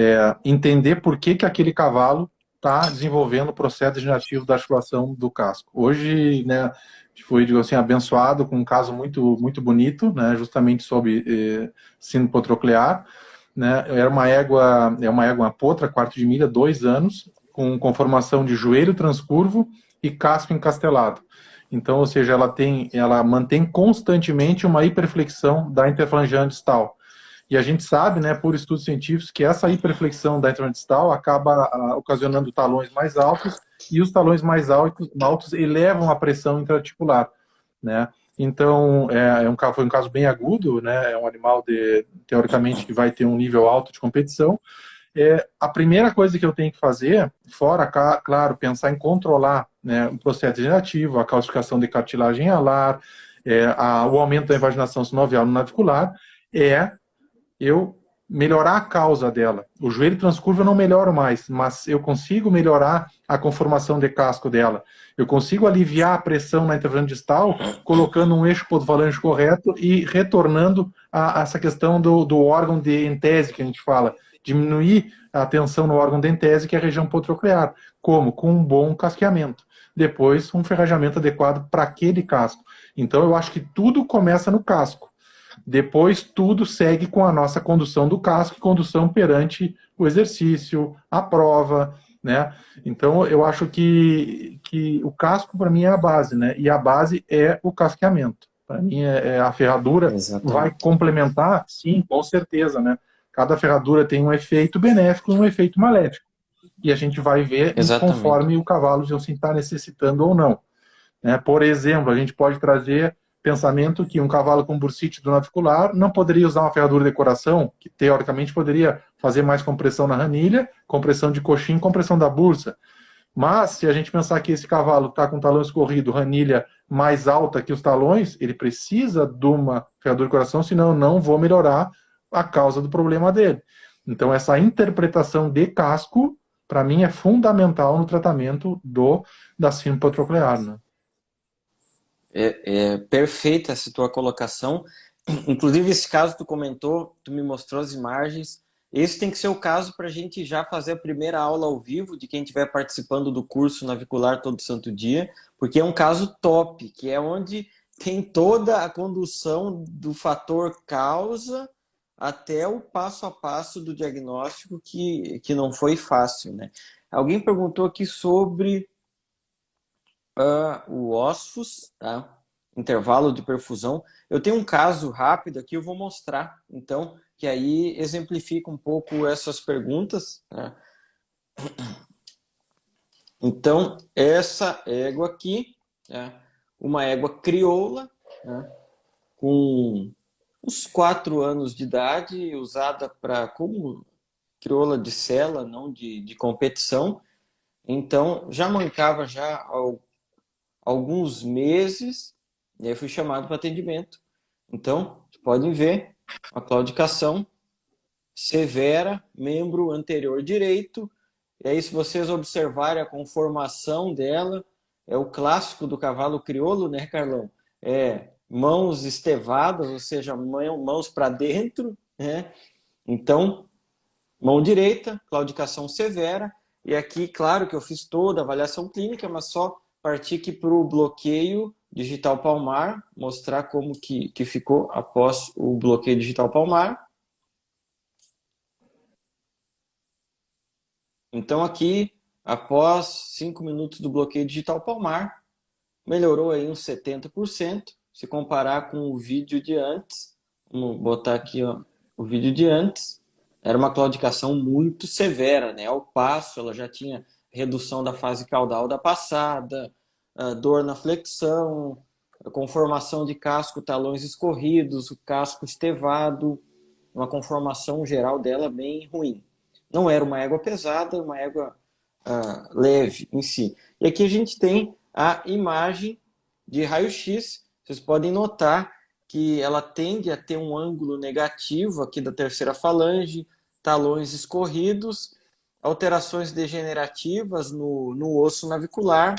entender por que aquele cavalo está desenvolvendo o processo degenerativo da articulação do casco. Hoje, né, foi, digo assim, abençoado com um caso muito, muito bonito, né, justamente sobre síndrome potroclear, né, é uma égua potra, quarto de milha, 2 anos, com conformação de joelho transcurvo e casco encastelado. Então, ou seja, ela mantém constantemente uma hiperflexão da interfalangiana distal. E a gente sabe, né, por estudos científicos, que essa hiperflexão da interfalangiana distal acaba ocasionando talões mais altos, e os talões mais altos elevam a pressão intraarticular, né? Então, foi um caso bem agudo, né? É um animal, teoricamente, que vai ter um nível alto de competição. A primeira coisa que eu tenho que fazer, fora, claro, pensar em controlar, né, o processo degenerativo, a calcificação de cartilagem alar, o aumento da invaginação sinovial no navicular é eu melhorar a causa dela. O joelho transcurvo eu não melhoro mais, mas eu consigo melhorar a conformação de casco dela. Eu consigo aliviar a pressão na intervalo distal, colocando um eixo podofalange correto e retornando a essa questão do órgão de entese que a gente fala, diminuir a tensão no órgão de entese, que é a região podotroclear. Como? Com um bom casqueamento. Depois, um ferrajamento adequado para aquele casco. Então, eu acho que tudo começa no casco. Depois, tudo segue com a nossa condução do casco, condução perante o exercício, a prova, né? Então, eu acho que o casco, para mim, é a base, né? E a base é o casqueamento. Para mim, a ferradura vai complementar, sim, com certeza, né? Cada ferradura tem um efeito benéfico e um efeito maléfico. E a gente vai ver conforme o cavalo já se está necessitando ou não. Né? Por exemplo, a gente pode trazer pensamento que um cavalo com bursite do navicular não poderia usar uma ferradura de decoração, que teoricamente poderia fazer mais compressão na ranilha, compressão de coxim, compressão da bursa. Mas, se a gente pensar que esse cavalo está com talão escorrido, ranilha mais alta que os talões, ele precisa de uma ferradura de decoração, senão eu não vou melhorar a causa do problema dele. Então, essa interpretação de casco, para mim, é fundamental no tratamento da síndrome podotroclear, né? É perfeita essa tua colocação. Inclusive, esse caso tu comentou, tu me mostrou as imagens. Esse tem que ser o caso para a gente já fazer a primeira aula ao vivo de quem estiver participando do curso navicular todo santo dia, porque é um caso top, que é onde tem toda a condução do fator causa até o passo a passo do diagnóstico, que não foi fácil, né? Alguém perguntou aqui sobre o OSFOS, tá? Intervalo de perfusão. Eu tenho um caso rápido aqui, eu vou mostrar, então, que aí exemplifica um pouco essas perguntas, né? Então, essa égua aqui, né? Uma égua crioula, né? Com uns 4 anos de idade, usada como crioula de sela, não de competição. Então, já mancava já alguns meses, e aí fui chamado para atendimento. Então, podem ver a claudicação severa, membro anterior direito. E aí, se vocês observarem a conformação dela, é o clássico do cavalo crioulo, né, Carlão? Mãos estevadas, ou seja, mãos para dentro, né? Então, mão direita, claudicação severa. E aqui, claro que eu fiz toda a avaliação clínica, mas só partir aqui para o bloqueio digital palmar, mostrar como que ficou após o bloqueio digital palmar. Então aqui, após 5 minutos do bloqueio digital palmar, melhorou aí uns 70%. Se comparar com o vídeo de antes, vamos botar aqui o vídeo de antes, era uma claudicação muito severa, né? Ao passo, ela já tinha redução da fase caudal da passada, dor na flexão, conformação de casco, talões escorridos, o casco estevado, uma conformação geral dela bem ruim. Não era uma égua pesada, uma égua leve em si. E aqui a gente tem a imagem de raio-x. Vocês podem notar que ela tende a ter um ângulo negativo aqui da terceira falange, talões escorridos, alterações degenerativas no osso navicular.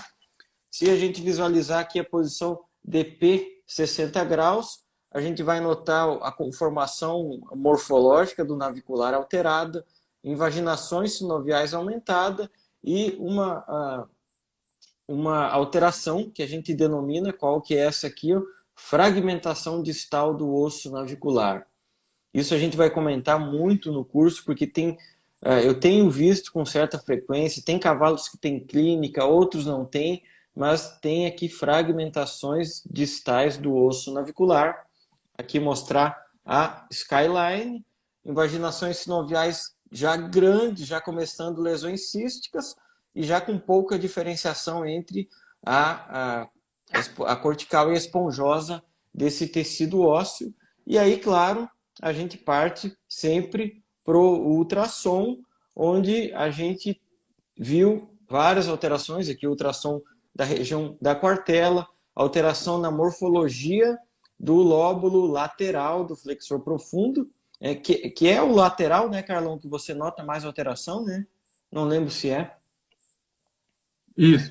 Se a gente visualizar aqui a posição DP 60 graus, a gente vai notar a conformação morfológica do navicular alterada, invaginações sinoviais aumentada e uma alteração que a gente denomina, qual que é essa aqui, fragmentação distal do osso navicular. Isso a gente vai comentar muito no curso, porque eu tenho visto com certa frequência, tem cavalos que têm clínica, outros não têm, mas tem aqui fragmentações distais do osso navicular. Aqui mostrar a skyline, invaginações sinoviais já grandes, já começando lesões císticas e já com pouca diferenciação entre a cortical e a esponjosa desse tecido ósseo. E aí, claro, a gente parte sempre para o ultrassom, onde a gente viu várias alterações. Aqui o ultrassom da região da quartela, alteração na morfologia do lóbulo lateral do flexor profundo, que é o lateral, né, Carlão, que você nota mais alteração, né? Não lembro se é. Isso.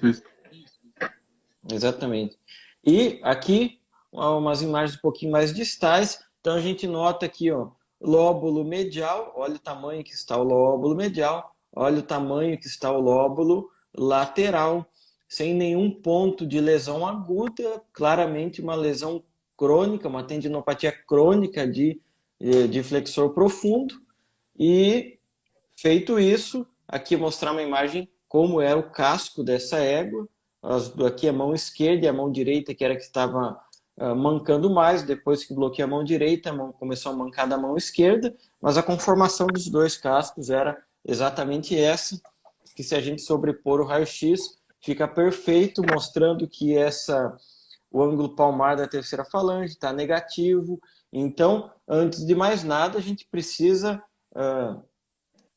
Exatamente. E aqui, umas imagens um pouquinho mais distais. Então, a gente nota aqui, ó, lóbulo medial. Olha o tamanho que está o lóbulo medial. Olha o tamanho que está o lóbulo lateral. Sem nenhum ponto de lesão aguda. Claramente uma lesão crônica, uma tendinopatia crônica de flexor profundo. E, feito isso, aqui mostrar uma imagem como é o casco dessa égua. Aqui a mão esquerda e a mão direita, que era que estava mancando mais. Depois que bloqueei a mão direita, a mão começou a mancar da mão esquerda, mas a conformação dos dois cascos era exatamente essa, que se a gente sobrepor o raio-x, fica perfeito, mostrando que o ângulo palmar da terceira falange está negativo. Então, antes de mais nada, a gente precisa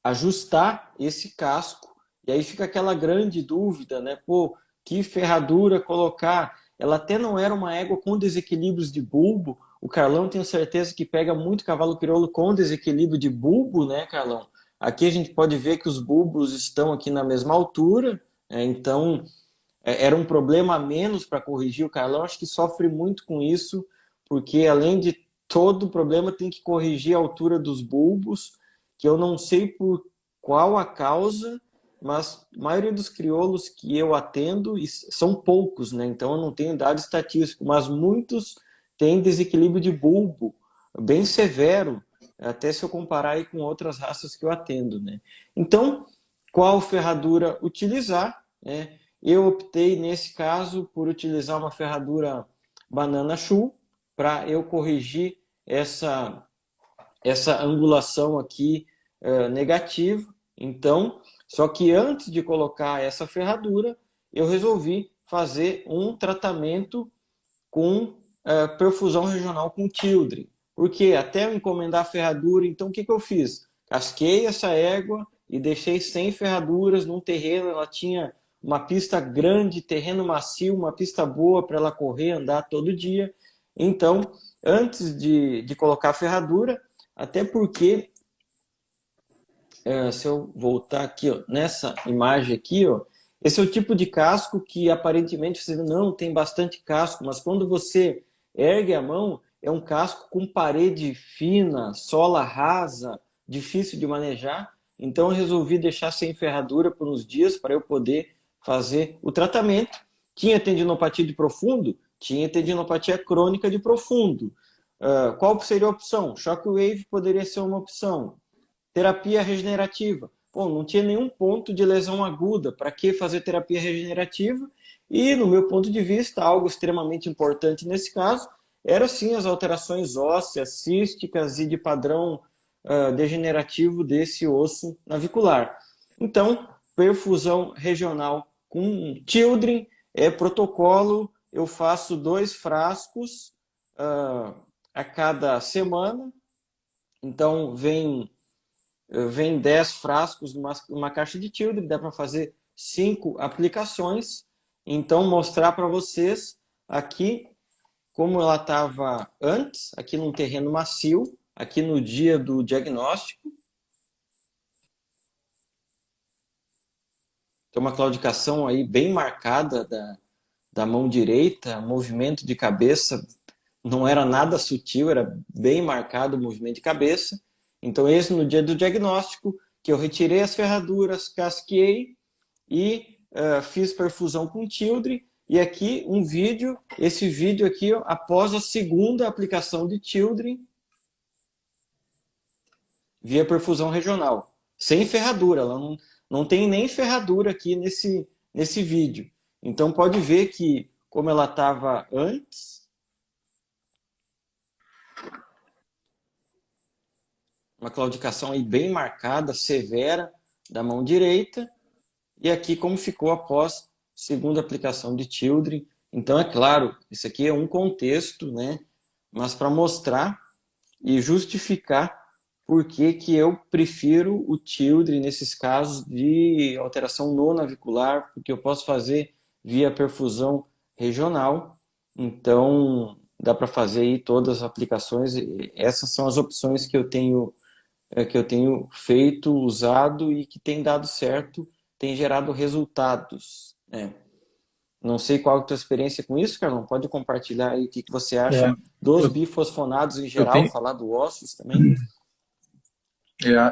ajustar esse casco. E aí fica aquela grande dúvida, né? Pô, que ferradura colocar? Ela até não era uma égua com desequilíbrios de bulbo. O Carlão, tenho certeza que pega muito cavalo crioulo com desequilíbrio de bulbo, né, Carlão? Aqui a gente pode ver que os bulbos estão aqui na mesma altura, então era um problema a menos para corrigir. O Carlão acho que sofre muito com isso, porque além de todo o problema tem que corrigir a altura dos bulbos, que eu não sei por qual a causa, mas a maioria dos crioulos que eu atendo são poucos, né? Então eu não tenho dado estatístico, mas muitos têm desequilíbrio de bulbo bem severo, até se eu comparar aí com outras raças que eu atendo, né? Então, qual ferradura utilizar, né? Eu optei nesse caso por utilizar uma ferradura banana shoe para eu corrigir essa angulação aqui negativa. Então, só que antes de colocar essa ferradura, eu resolvi fazer um tratamento com perfusão regional com Children. Porque até eu encomendar a ferradura, então o que eu fiz? Casquei essa égua e deixei sem ferraduras num terreno. Ela tinha uma pista grande, terreno macio, uma pista boa para ela correr, andar todo dia. Então, antes de colocar a ferradura, até porque se eu voltar aqui, ó, nessa imagem aqui, ó, esse é o tipo de casco que aparentemente você não tem bastante casco, mas quando você ergue a mão, é um casco com parede fina, sola rasa, difícil de manejar. Então eu resolvi deixar sem ferradura por uns dias para eu poder fazer o tratamento. Tinha tendinopatia de profundo? Tinha tendinopatia crônica de profundo. Qual seria a opção? Shockwave poderia ser uma opção. Terapia regenerativa. Bom, não tinha nenhum ponto de lesão aguda. Para que fazer terapia regenerativa? E, no meu ponto de vista, algo extremamente importante nesse caso era, sim, as alterações ósseas, císticas e de padrão degenerativo desse osso navicular. Então, perfusão regional com Children é protocolo. Eu faço 2 frascos a cada semana. Então, vem 10 frascos numa caixa de Children, dá para fazer 5 aplicações. Então, mostrar para vocês aqui como ela estava antes, aqui num terreno macio, aqui no dia do diagnóstico. Tem uma claudicação aí bem marcada da mão direita, movimento de cabeça não era nada sutil, era bem marcado o movimento de cabeça. Então, esse no dia do diagnóstico, que eu retirei as ferraduras, casquei e fiz perfusão com Children. E aqui um vídeo, esse vídeo aqui, ó, após a segunda aplicação de Children, via perfusão regional, sem ferradura. Ela não tem nem ferradura aqui nesse vídeo. Então, pode ver que, como ela estava antes, uma claudicação aí bem marcada, severa, da mão direita, e aqui como ficou após segunda aplicação de Children. Então, é claro, isso aqui é um contexto, né? Mas para mostrar e justificar por que eu prefiro o Children nesses casos de alteração no navicular, porque eu posso fazer via perfusão regional. Então, dá para fazer aí todas as aplicações. Essas são as opções que eu tenho feito, usado e que tem dado certo, tem gerado resultados, né? Não sei qual é a tua experiência com isso, Carlão. Pode compartilhar aí o que você É, acha dos eu, bifosfonados em eu geral, tenho, falar do ossos também.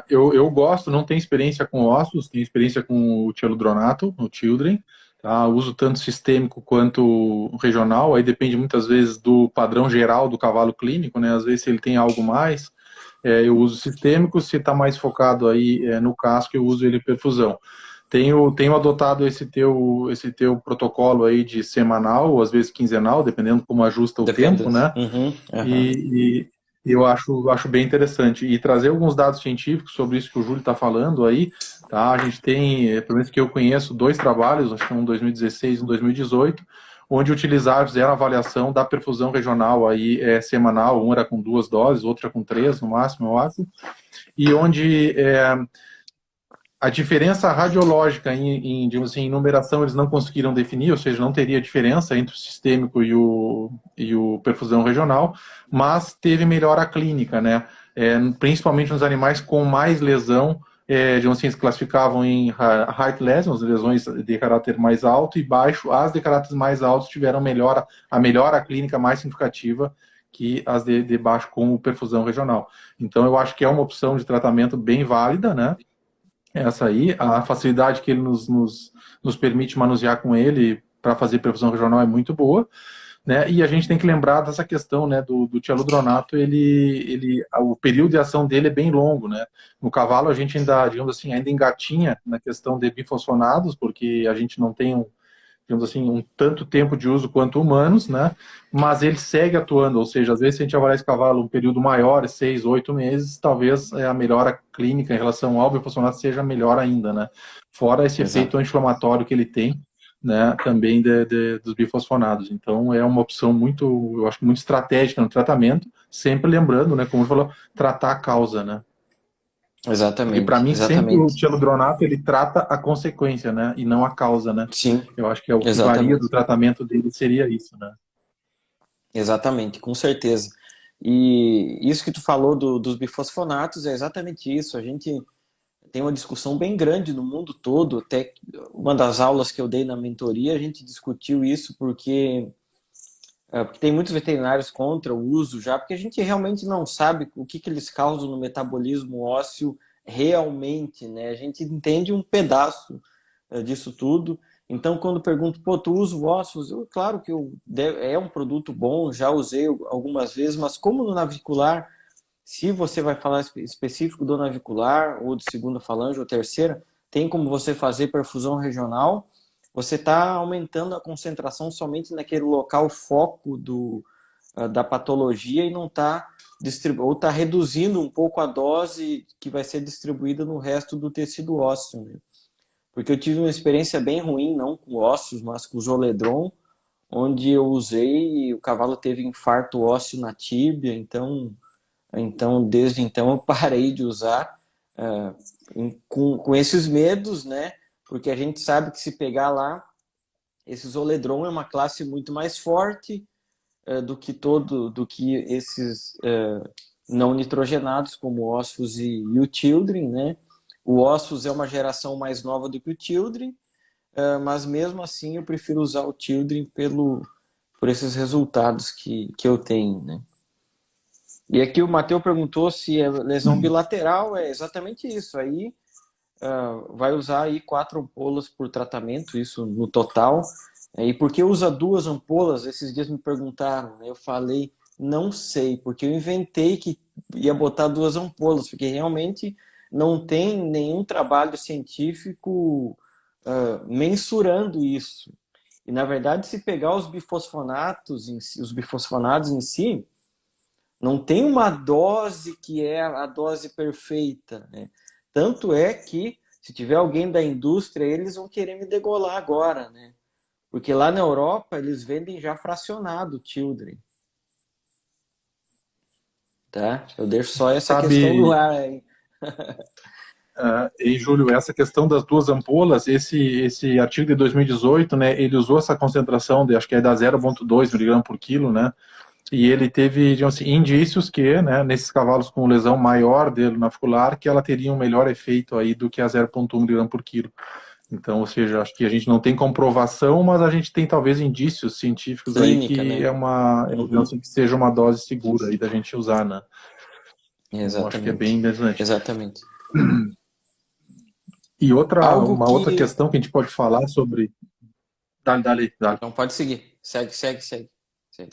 eu gosto, não tenho experiência com ossos, tenho experiência com o tielodronato, o Children, tá? Uso tanto sistêmico quanto regional, aí depende muitas vezes do padrão geral do cavalo clínico, né? Às vezes se ele tem algo mais, eu uso sistêmico, se está mais focado aí no casco, eu uso ele perfusão. Tenho adotado esse teu protocolo aí de semanal, ou às vezes quinzenal, dependendo como ajusta o Depende. tempo, né? Uhum, aham. E eu acho bem interessante. E trazer alguns dados científicos sobre isso que o Júlio está falando aí, tá? A gente tem, pelo menos que eu conheço, dois trabalhos, acho que um em 2016 e um em 2018, onde utilizaram, fizeram avaliação da perfusão regional aí, semanal, um era com 2 doses, outro era com 3 no máximo, eu acho, e onde a diferença radiológica digamos assim, em numeração eles não conseguiram definir, ou seja, não teria diferença entre o sistêmico e o perfusão regional, mas teve melhora clínica, né? Principalmente nos animais com mais lesão, digamos assim, eles classificavam em height lesions, lesões de caráter mais alto e baixo, as de caráter mais altos tiveram a melhora clínica mais significativa que as de baixo com o perfusão regional. Então, eu acho que é uma opção de tratamento bem válida, né? Essa aí, a facilidade que ele nos permite manusear com ele para fazer perfusão regional é muito boa, né? E a gente tem que lembrar dessa questão, né, do tialodronato, o período de ação dele é bem longo, né? No cavalo a gente ainda, digamos assim, ainda engatinha na questão de bifosfonados, porque a gente não tem digamos assim, um tanto tempo de uso quanto humanos, né? Mas ele segue atuando, ou seja, às vezes se a gente avaliar esse cavalo um período maior, 6, 8 meses, talvez a melhora clínica em relação ao bifosfonato seja melhor ainda, né? Fora esse efeito Exato. anti-inflamatório que ele tem, né? Também dos bifosfonados. Então é uma opção muito, eu acho muito estratégica no tratamento, sempre lembrando, né? Como você falou, tratar a causa, né? Porque para Exatamente, mim sempre o exatamente. tielodronato ele trata a consequência, né, e não a causa, né? Sim, Eu acho que é o que varia do exatamente. tratamento dele seria isso, né? Exatamente, com certeza. E isso que tu falou dos bifosfonatos é exatamente isso. A gente tem uma discussão bem grande no mundo todo. Até uma das aulas que eu dei na mentoria, a gente discutiu isso porque tem muitos veterinários contra o uso já, porque a gente realmente não sabe o que eles causam no metabolismo ósseo realmente, né? A gente entende um pedaço disso tudo. Então, quando pergunto, pô, tu usa o ossos? Claro que é um produto bom, já usei algumas vezes, mas como no navicular, se você vai falar específico do navicular, ou de segunda falange ou terceira, tem como você fazer perfusão regional, você está aumentando a concentração somente naquele local foco da patologia e não está ou está reduzindo um pouco a dose que vai ser distribuída no resto do tecido ósseo, né? Porque eu tive uma experiência bem ruim, não com ossos, mas com o Zoledron, onde eu usei e o cavalo teve infarto ósseo na tíbia, então desde então eu parei de usar com esses medos, né? Porque a gente sabe que se pegar lá, esse Zoledron é uma classe muito mais forte do que esses não nitrogenados, como o Osphus e o Children, né? O Osphus é uma geração mais nova do que o Children, mas mesmo assim eu prefiro usar o Children por esses resultados que eu tenho, né? E aqui o Matheus perguntou se é lesão bilateral, é exatamente isso. Aí vai usar aí 4 ampolas por tratamento, isso no total. E por que usa 2 ampolas? Esses dias me perguntaram, né? Eu falei, não sei, porque eu inventei que ia botar 2 ampolas, porque realmente não tem nenhum trabalho científico mensurando isso. E na verdade, se pegar os bifosfonatos, os bifosfonados em si, não tem uma dose que é a dose perfeita, né? Tanto é que, se tiver alguém da indústria, eles vão querer me degolar agora, né? Porque lá na Europa, eles vendem já fracionado o Children, tá? Eu deixo só essa questão do Sabe, ar aí. E Júlio, essa questão das duas ampolas, esse artigo de 2018, né, ele usou essa concentração de, acho que é da 0,2 miligrama por quilo, né, e ele teve, digamos assim, indícios que, né, nesses cavalos com lesão maior dele navicular, que ela teria um melhor efeito aí do que a 0,1 miligrama por quilo. Então, ou seja, acho que a gente não tem comprovação, mas a gente tem talvez indícios científicos aí Clínica, que né? é uma, digamos assim, que seja uma dose segura aí da gente usar, né. Então, acho que é bem Exatamente. interessante. Exatamente. E Algo uma outra que... questão que a gente pode falar sobre. Dale, dale, dale. Não, pode seguir. Segue, segue, segue. Segue.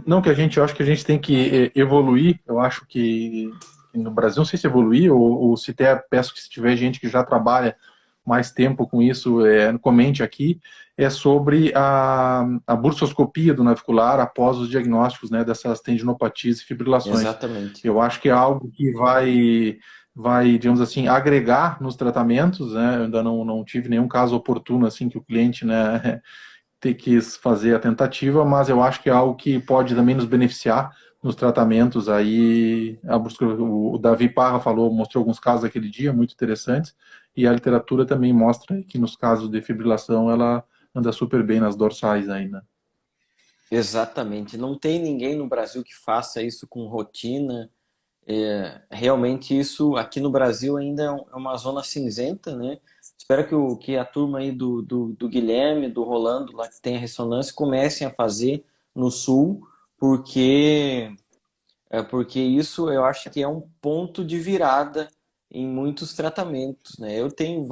Não, que a gente, eu acho que a gente tem que evoluir. Eu acho que no Brasil, não sei se evoluir, ou se der, peço que se tiver gente que já trabalha mais tempo com isso, comente aqui, é sobre a bursoscopia do navicular após os diagnósticos, né, dessas tendinopatias e fibrilações. Exatamente. Eu acho que é algo que vai, digamos assim, agregar nos tratamentos, né, eu ainda não tive nenhum caso oportuno, assim, que o cliente, né, quis fazer a tentativa, mas eu acho que é algo que pode também nos beneficiar nos tratamentos. Aí o Davi Parra falou, mostrou alguns casos aquele dia muito interessantes, e a literatura também mostra que nos casos de fibrilação ela anda super bem nas dorsais ainda. Exatamente. Não tem ninguém no Brasil que faça isso com rotina. Realmente isso aqui no Brasil ainda é uma zona cinzenta, né? Espero que a turma aí do Guilherme, do Rolando, lá que tem a ressonância, comecem a fazer no Sul, porque isso eu acho que é um ponto de virada em muitos tratamentos, né? Eu tenho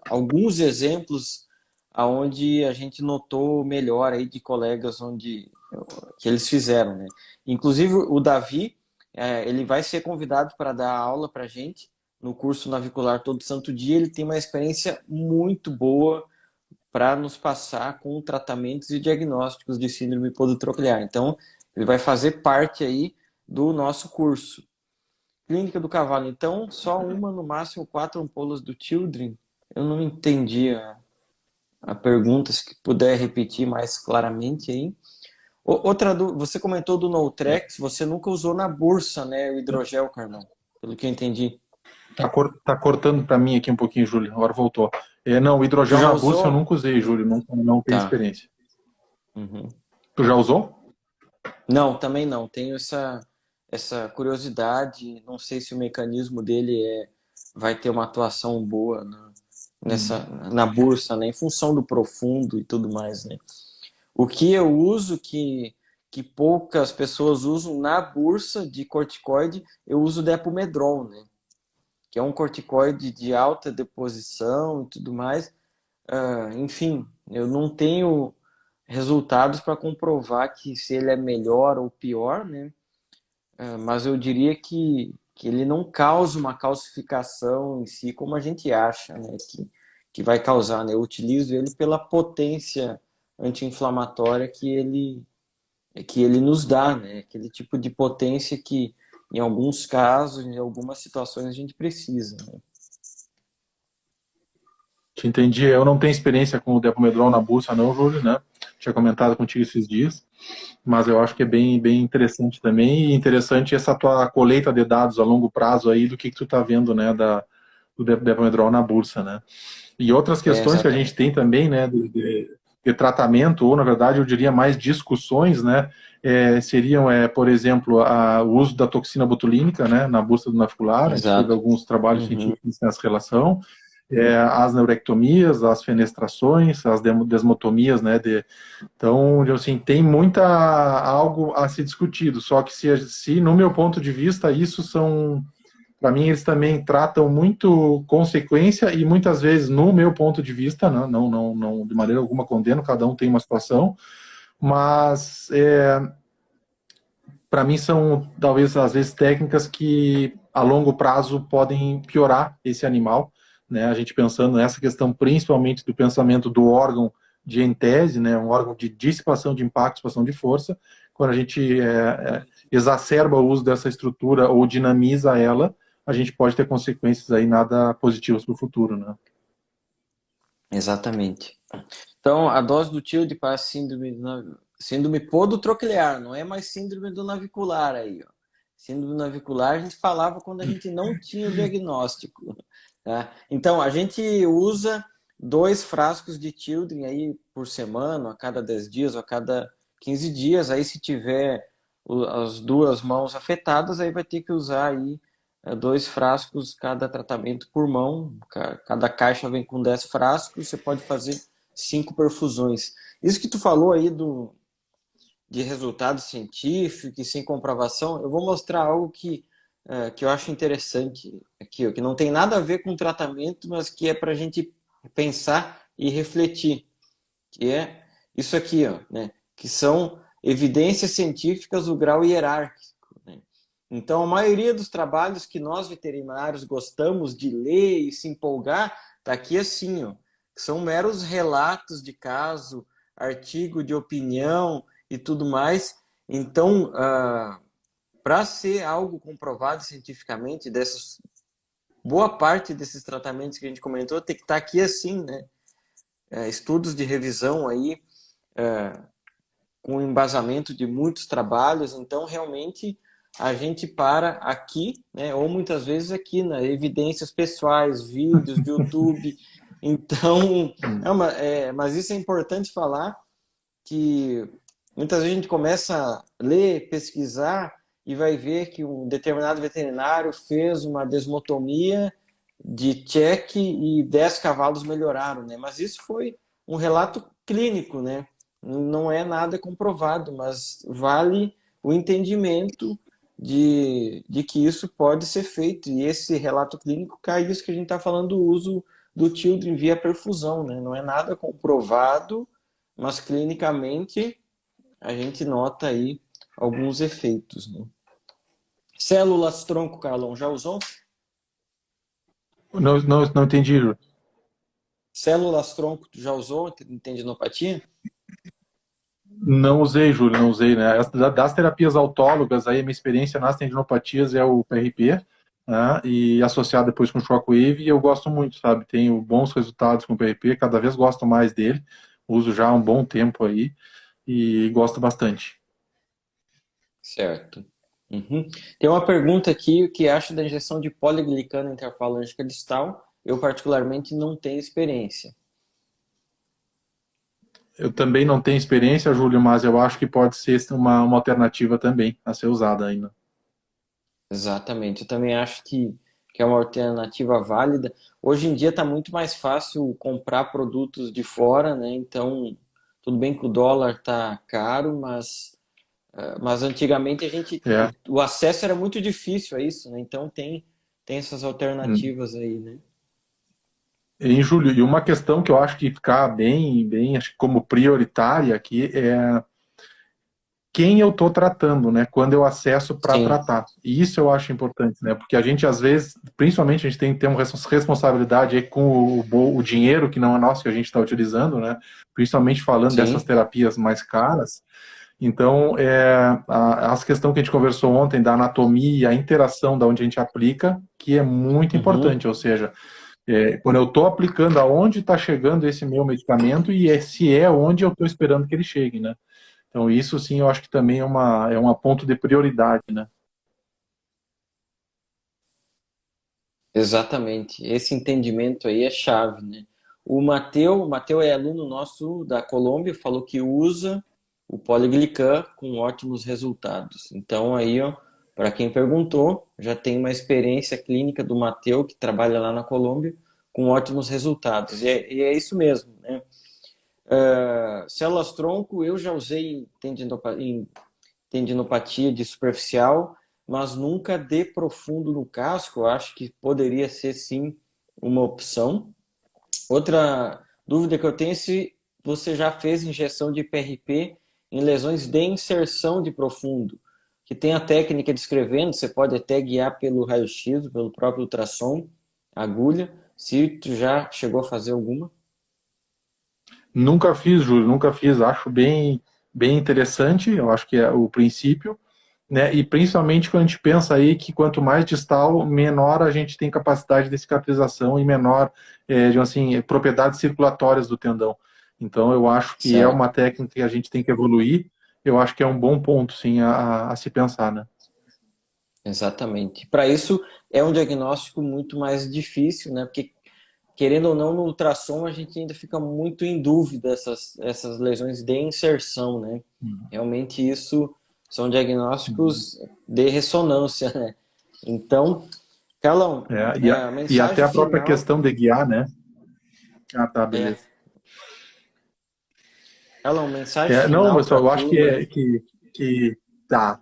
alguns exemplos aonde a gente notou melhor aí de colegas que eles fizeram, né? Inclusive o Davi, ele vai ser convidado para dar aula para a gente no curso navicular todo santo dia. Ele tem uma experiência muito boa para nos passar com tratamentos e diagnósticos de síndrome podotroclear. Então, ele vai fazer parte aí do nosso curso. Clínica do cavalo, então, só uma, no máximo 4 ampolas do Children. Eu não entendi a pergunta, se puder repetir mais claramente aí. Você comentou do Notrex, você nunca usou na bursa, né, o hidrogel, Carlão, pelo que eu entendi. Tá cortando para mim aqui um pouquinho, Júlio. Agora voltou. Não, o Tu hidrogel já na bursa eu usou? nunca usei, Júlio. Não tenho Tá. experiência. Uhum. Tu já usou? Não, também não. Tenho essa curiosidade. Não sei se o mecanismo dele vai ter uma atuação boa na bursa, né? Em função do profundo e tudo mais, né? O que eu uso, que poucas pessoas usam na bursa de corticoide, eu uso o Depomedrol, né? Que é um corticoide de alta deposição e tudo mais. Enfim, eu não tenho resultados para comprovar que se ele é melhor ou pior, né? Mas eu diria que ele não causa uma calcificação em si como a gente acha, né? Que vai causar, né? Eu utilizo ele pela potência anti-inflamatória que ele nos dá, né? Aquele tipo de potência que, em alguns casos, em algumas situações, a gente precisa, né? Te entendi. Eu não tenho experiência com o Depomedrol na bursa, não, Júlio, né? Tinha comentado contigo esses dias, mas eu acho que é bem, bem interessante também. E interessante essa tua colheita de dados a longo prazo aí do que tu tá vendo, né, do Depomedrol na bursa, né? E outras questões que a gente Exatamente. tem também, né, de tratamento, ou na verdade eu diria mais discussões, né, seriam, por exemplo, o uso da toxina botulínica, né, na bursa do navicular. A gente teve Exato. alguns trabalhos Uhum. científicos nessa relação. As neurectomias, as fenestrações, as desmotomias, né? Então, assim, tem algo a ser discutido. Só que se no meu ponto de vista, isso para mim, eles também tratam muito consequência e muitas vezes, no meu ponto de vista, não de maneira alguma condeno, cada um tem uma situação, mas para mim são talvez às vezes técnicas que a longo prazo podem piorar esse animal, né? A gente pensando nessa questão principalmente do pensamento do órgão de entese, né? Um órgão de dissipação de impacto, dissipação de força. Quando a gente exacerba o uso dessa estrutura ou dinamiza ela, a gente pode ter consequências aí nada positivas para o futuro, né? Exatamente. Então, a dose do TILD para síndrome podotroclear, não é mais síndrome do navicular aí, ó. síndrome navicular a gente falava quando a gente não tinha o diagnóstico, tá? Então, a gente usa 2 frascos de Children aí por semana, a cada 10 dias ou a cada 15 dias. Aí, se tiver as 2 mãos afetadas, aí vai ter que usar aí 2 frascos cada tratamento por mão. Cada caixa vem com 10 frascos, você pode fazer 5 perfusões. Isso que tu falou aí de resultado científico e sem comprovação, eu vou mostrar algo que eu acho interessante aqui, ó, que não tem nada a ver com tratamento, mas que é para a gente pensar e refletir, que é isso aqui, ó, né? Que são evidências científicas do grau hierárquico, né? Então, a maioria dos trabalhos que nós veterinários gostamos de ler e se empolgar, está aqui assim, ó, que são meros relatos de caso, artigo de opinião e tudo mais. Então, para ser algo comprovado cientificamente, boa parte desses tratamentos que a gente comentou tem que estar aqui assim, né? Estudos de revisão aí, com embasamento de muitos trabalhos. Então, realmente, a gente para aqui, né? Ou muitas vezes aqui, né? Evidências pessoais, vídeos de YouTube. Então, não, mas isso é importante falar, que muitas vezes a gente começa a ler, pesquisar e vai ver que um determinado veterinário fez uma desmotomia de check e 10 cavalos melhoraram, né? Mas isso foi um relato clínico, né? Não é nada comprovado, mas vale o entendimento de que isso pode ser feito. E esse relato clínico cai isso que a gente está falando do uso do Children via perfusão, né? Não é nada comprovado, mas clinicamente a gente nota aí alguns efeitos, né? Células tronco, Carlão, já usou? Não entendi, Júlio. Células tronco, tu já usou em tendinopatia? Não usei, Júlio, não usei, né? Das terapias autólogas, aí a minha experiência nas tendinopatias é o PRP, né? E associado depois com o Shockwave, e eu gosto muito, sabe? Tenho bons resultados com o PRP, cada vez gosto mais dele, uso já há um bom tempo aí, e gosto bastante. Certo. Uhum. Tem uma pergunta aqui: o que acha da injeção de poliglicano interfalângica distal? Eu particularmente não tenho experiência. Eu também não tenho experiência, Júlio, mas eu acho que pode ser uma alternativa também a ser usada ainda. Exatamente. Eu também acho que é uma alternativa válida. Hoje em dia está muito mais fácil comprar produtos de fora, né? Então, tudo bem que o dólar está caro, mas antigamente É. o acesso era muito difícil a isso, né? Então tem essas alternativas aí, né? Em Júlio, e uma questão que eu acho que ficar bem, acho que como prioritária aqui é quem eu estou tratando, né? Quando eu acesso para Sim. tratar. E isso eu acho importante, né? Porque a gente, às vezes, principalmente, a gente tem que ter uma responsabilidade aí com o dinheiro que não é nosso, que a gente está utilizando, né? Principalmente falando dessas Sim. terapias mais caras. Então, as questões que a gente conversou ontem da anatomia, a interação da onde a gente aplica, que é muito Uhum. importante, ou seja, quando eu estou aplicando, aonde está chegando esse meu medicamento e se é onde eu estou esperando que ele chegue, né? Então, isso sim, eu acho que também é uma ponto de prioridade, né? Exatamente. Esse entendimento aí é chave, né? O Mateu é aluno nosso da Colômbia, falou que usa o Poliglican com ótimos resultados. Então aí, ó, para quem perguntou, já tem uma experiência clínica do Mateu, que trabalha lá na Colômbia, com ótimos resultados. E é isso mesmo, né? Células tronco, eu já usei em tendinopatia de superficial, mas nunca de profundo no casco. Eu acho que poderia ser sim uma opção. Outra dúvida que eu tenho é se você já fez injeção de PRP em lesões de inserção de profundo, que tem a técnica descrevendo, você pode até guiar pelo raio-x, pelo próprio ultrassom, agulha, se tu já chegou a fazer alguma. Nunca fiz, Júlio, nunca fiz. Acho bem interessante, eu acho que é o princípio, né? E principalmente quando a gente pensa aí que quanto mais distal, menor a gente tem capacidade de cicatrização e menor, digamos assim, propriedades circulatórias do tendão. Então, eu acho que é uma Certo. técnica que a gente tem que evoluir. Eu acho que é um bom ponto, sim, a se pensar, né? Exatamente. Para isso é um diagnóstico muito mais difícil, né? Porque, querendo ou não, no ultrassom a gente ainda fica muito em dúvida essas lesões de inserção, né? Realmente isso são diagnósticos de ressonância, né? Então, Carlão, a E até mensagem a própria final questão de guiar, né? Ah, tá, é, beleza. Carlão, mensagem Não, final para pessoal, a eu acho turma. que tá.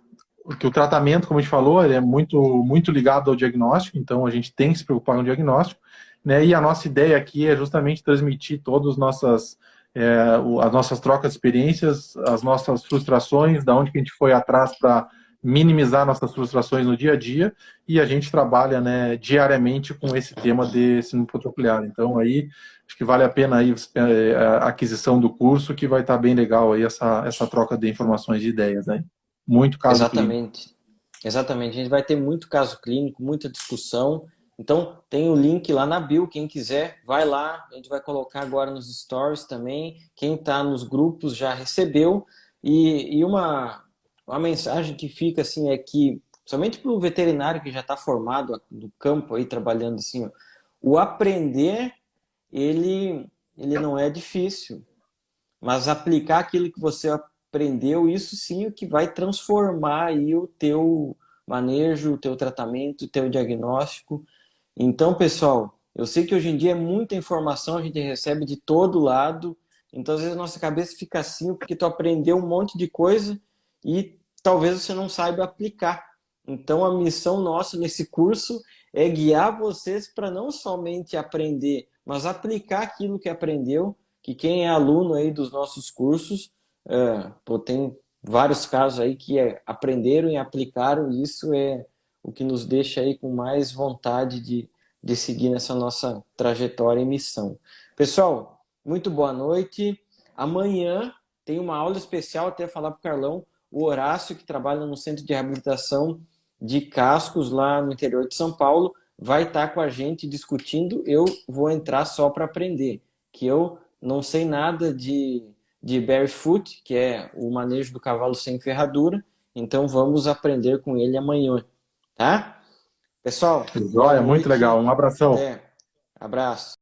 Que o tratamento, como a gente falou, ele é muito ligado ao diagnóstico, então a gente tem que se preocupar com o diagnóstico, né? E a nossa ideia aqui é justamente transmitir todas as nossas trocas de experiências, as nossas frustrações, da onde que a gente foi atrás para minimizar nossas frustrações no dia a dia, e a gente trabalha, né, diariamente com esse tema de síndrome protocular. Então aí acho que vale a pena aí a aquisição do curso, que vai estar bem legal aí essa troca de informações e ideias, né? Muito caso clínico. Exatamente. Exatamente. A gente vai ter muito caso clínico, muita discussão. Então, tem o link lá na bio, quem quiser, vai lá. A gente vai colocar agora nos stories também. Quem está nos grupos já recebeu. E uma mensagem que fica assim é que, somente para o veterinário que já está formado do campo aí, trabalhando assim, ó, o aprender, ele não é difícil. Mas aplicar aquilo que você aprendeu, isso sim é o que vai transformar aí o teu manejo, o teu tratamento, o teu diagnóstico. Então, pessoal, eu sei que hoje em dia é muita informação, a gente recebe de todo lado, então às vezes nossa cabeça fica assim porque tu aprendeu um monte de coisa e talvez você não saiba aplicar. Então a missão nossa nesse curso é guiar vocês para não somente aprender, mas aplicar aquilo que aprendeu, que quem é aluno aí dos nossos cursos, tem vários casos aí que aprenderam e aplicaram, e isso é o que nos deixa aí com mais vontade de seguir nessa nossa trajetória e missão. Pessoal, muito boa noite. Amanhã tem uma aula especial, até falar para o Carlão, o Horácio, que trabalha no Centro de Reabilitação de Cascos, lá no interior de São Paulo, vai estar com a gente discutindo. Eu vou entrar só para aprender, que eu não sei nada de barefoot, que é o manejo do cavalo sem ferradura, então vamos aprender com ele amanhã, tá? Pessoal, boa Joia, muito noite. legal. Um abração. Até. Abraço.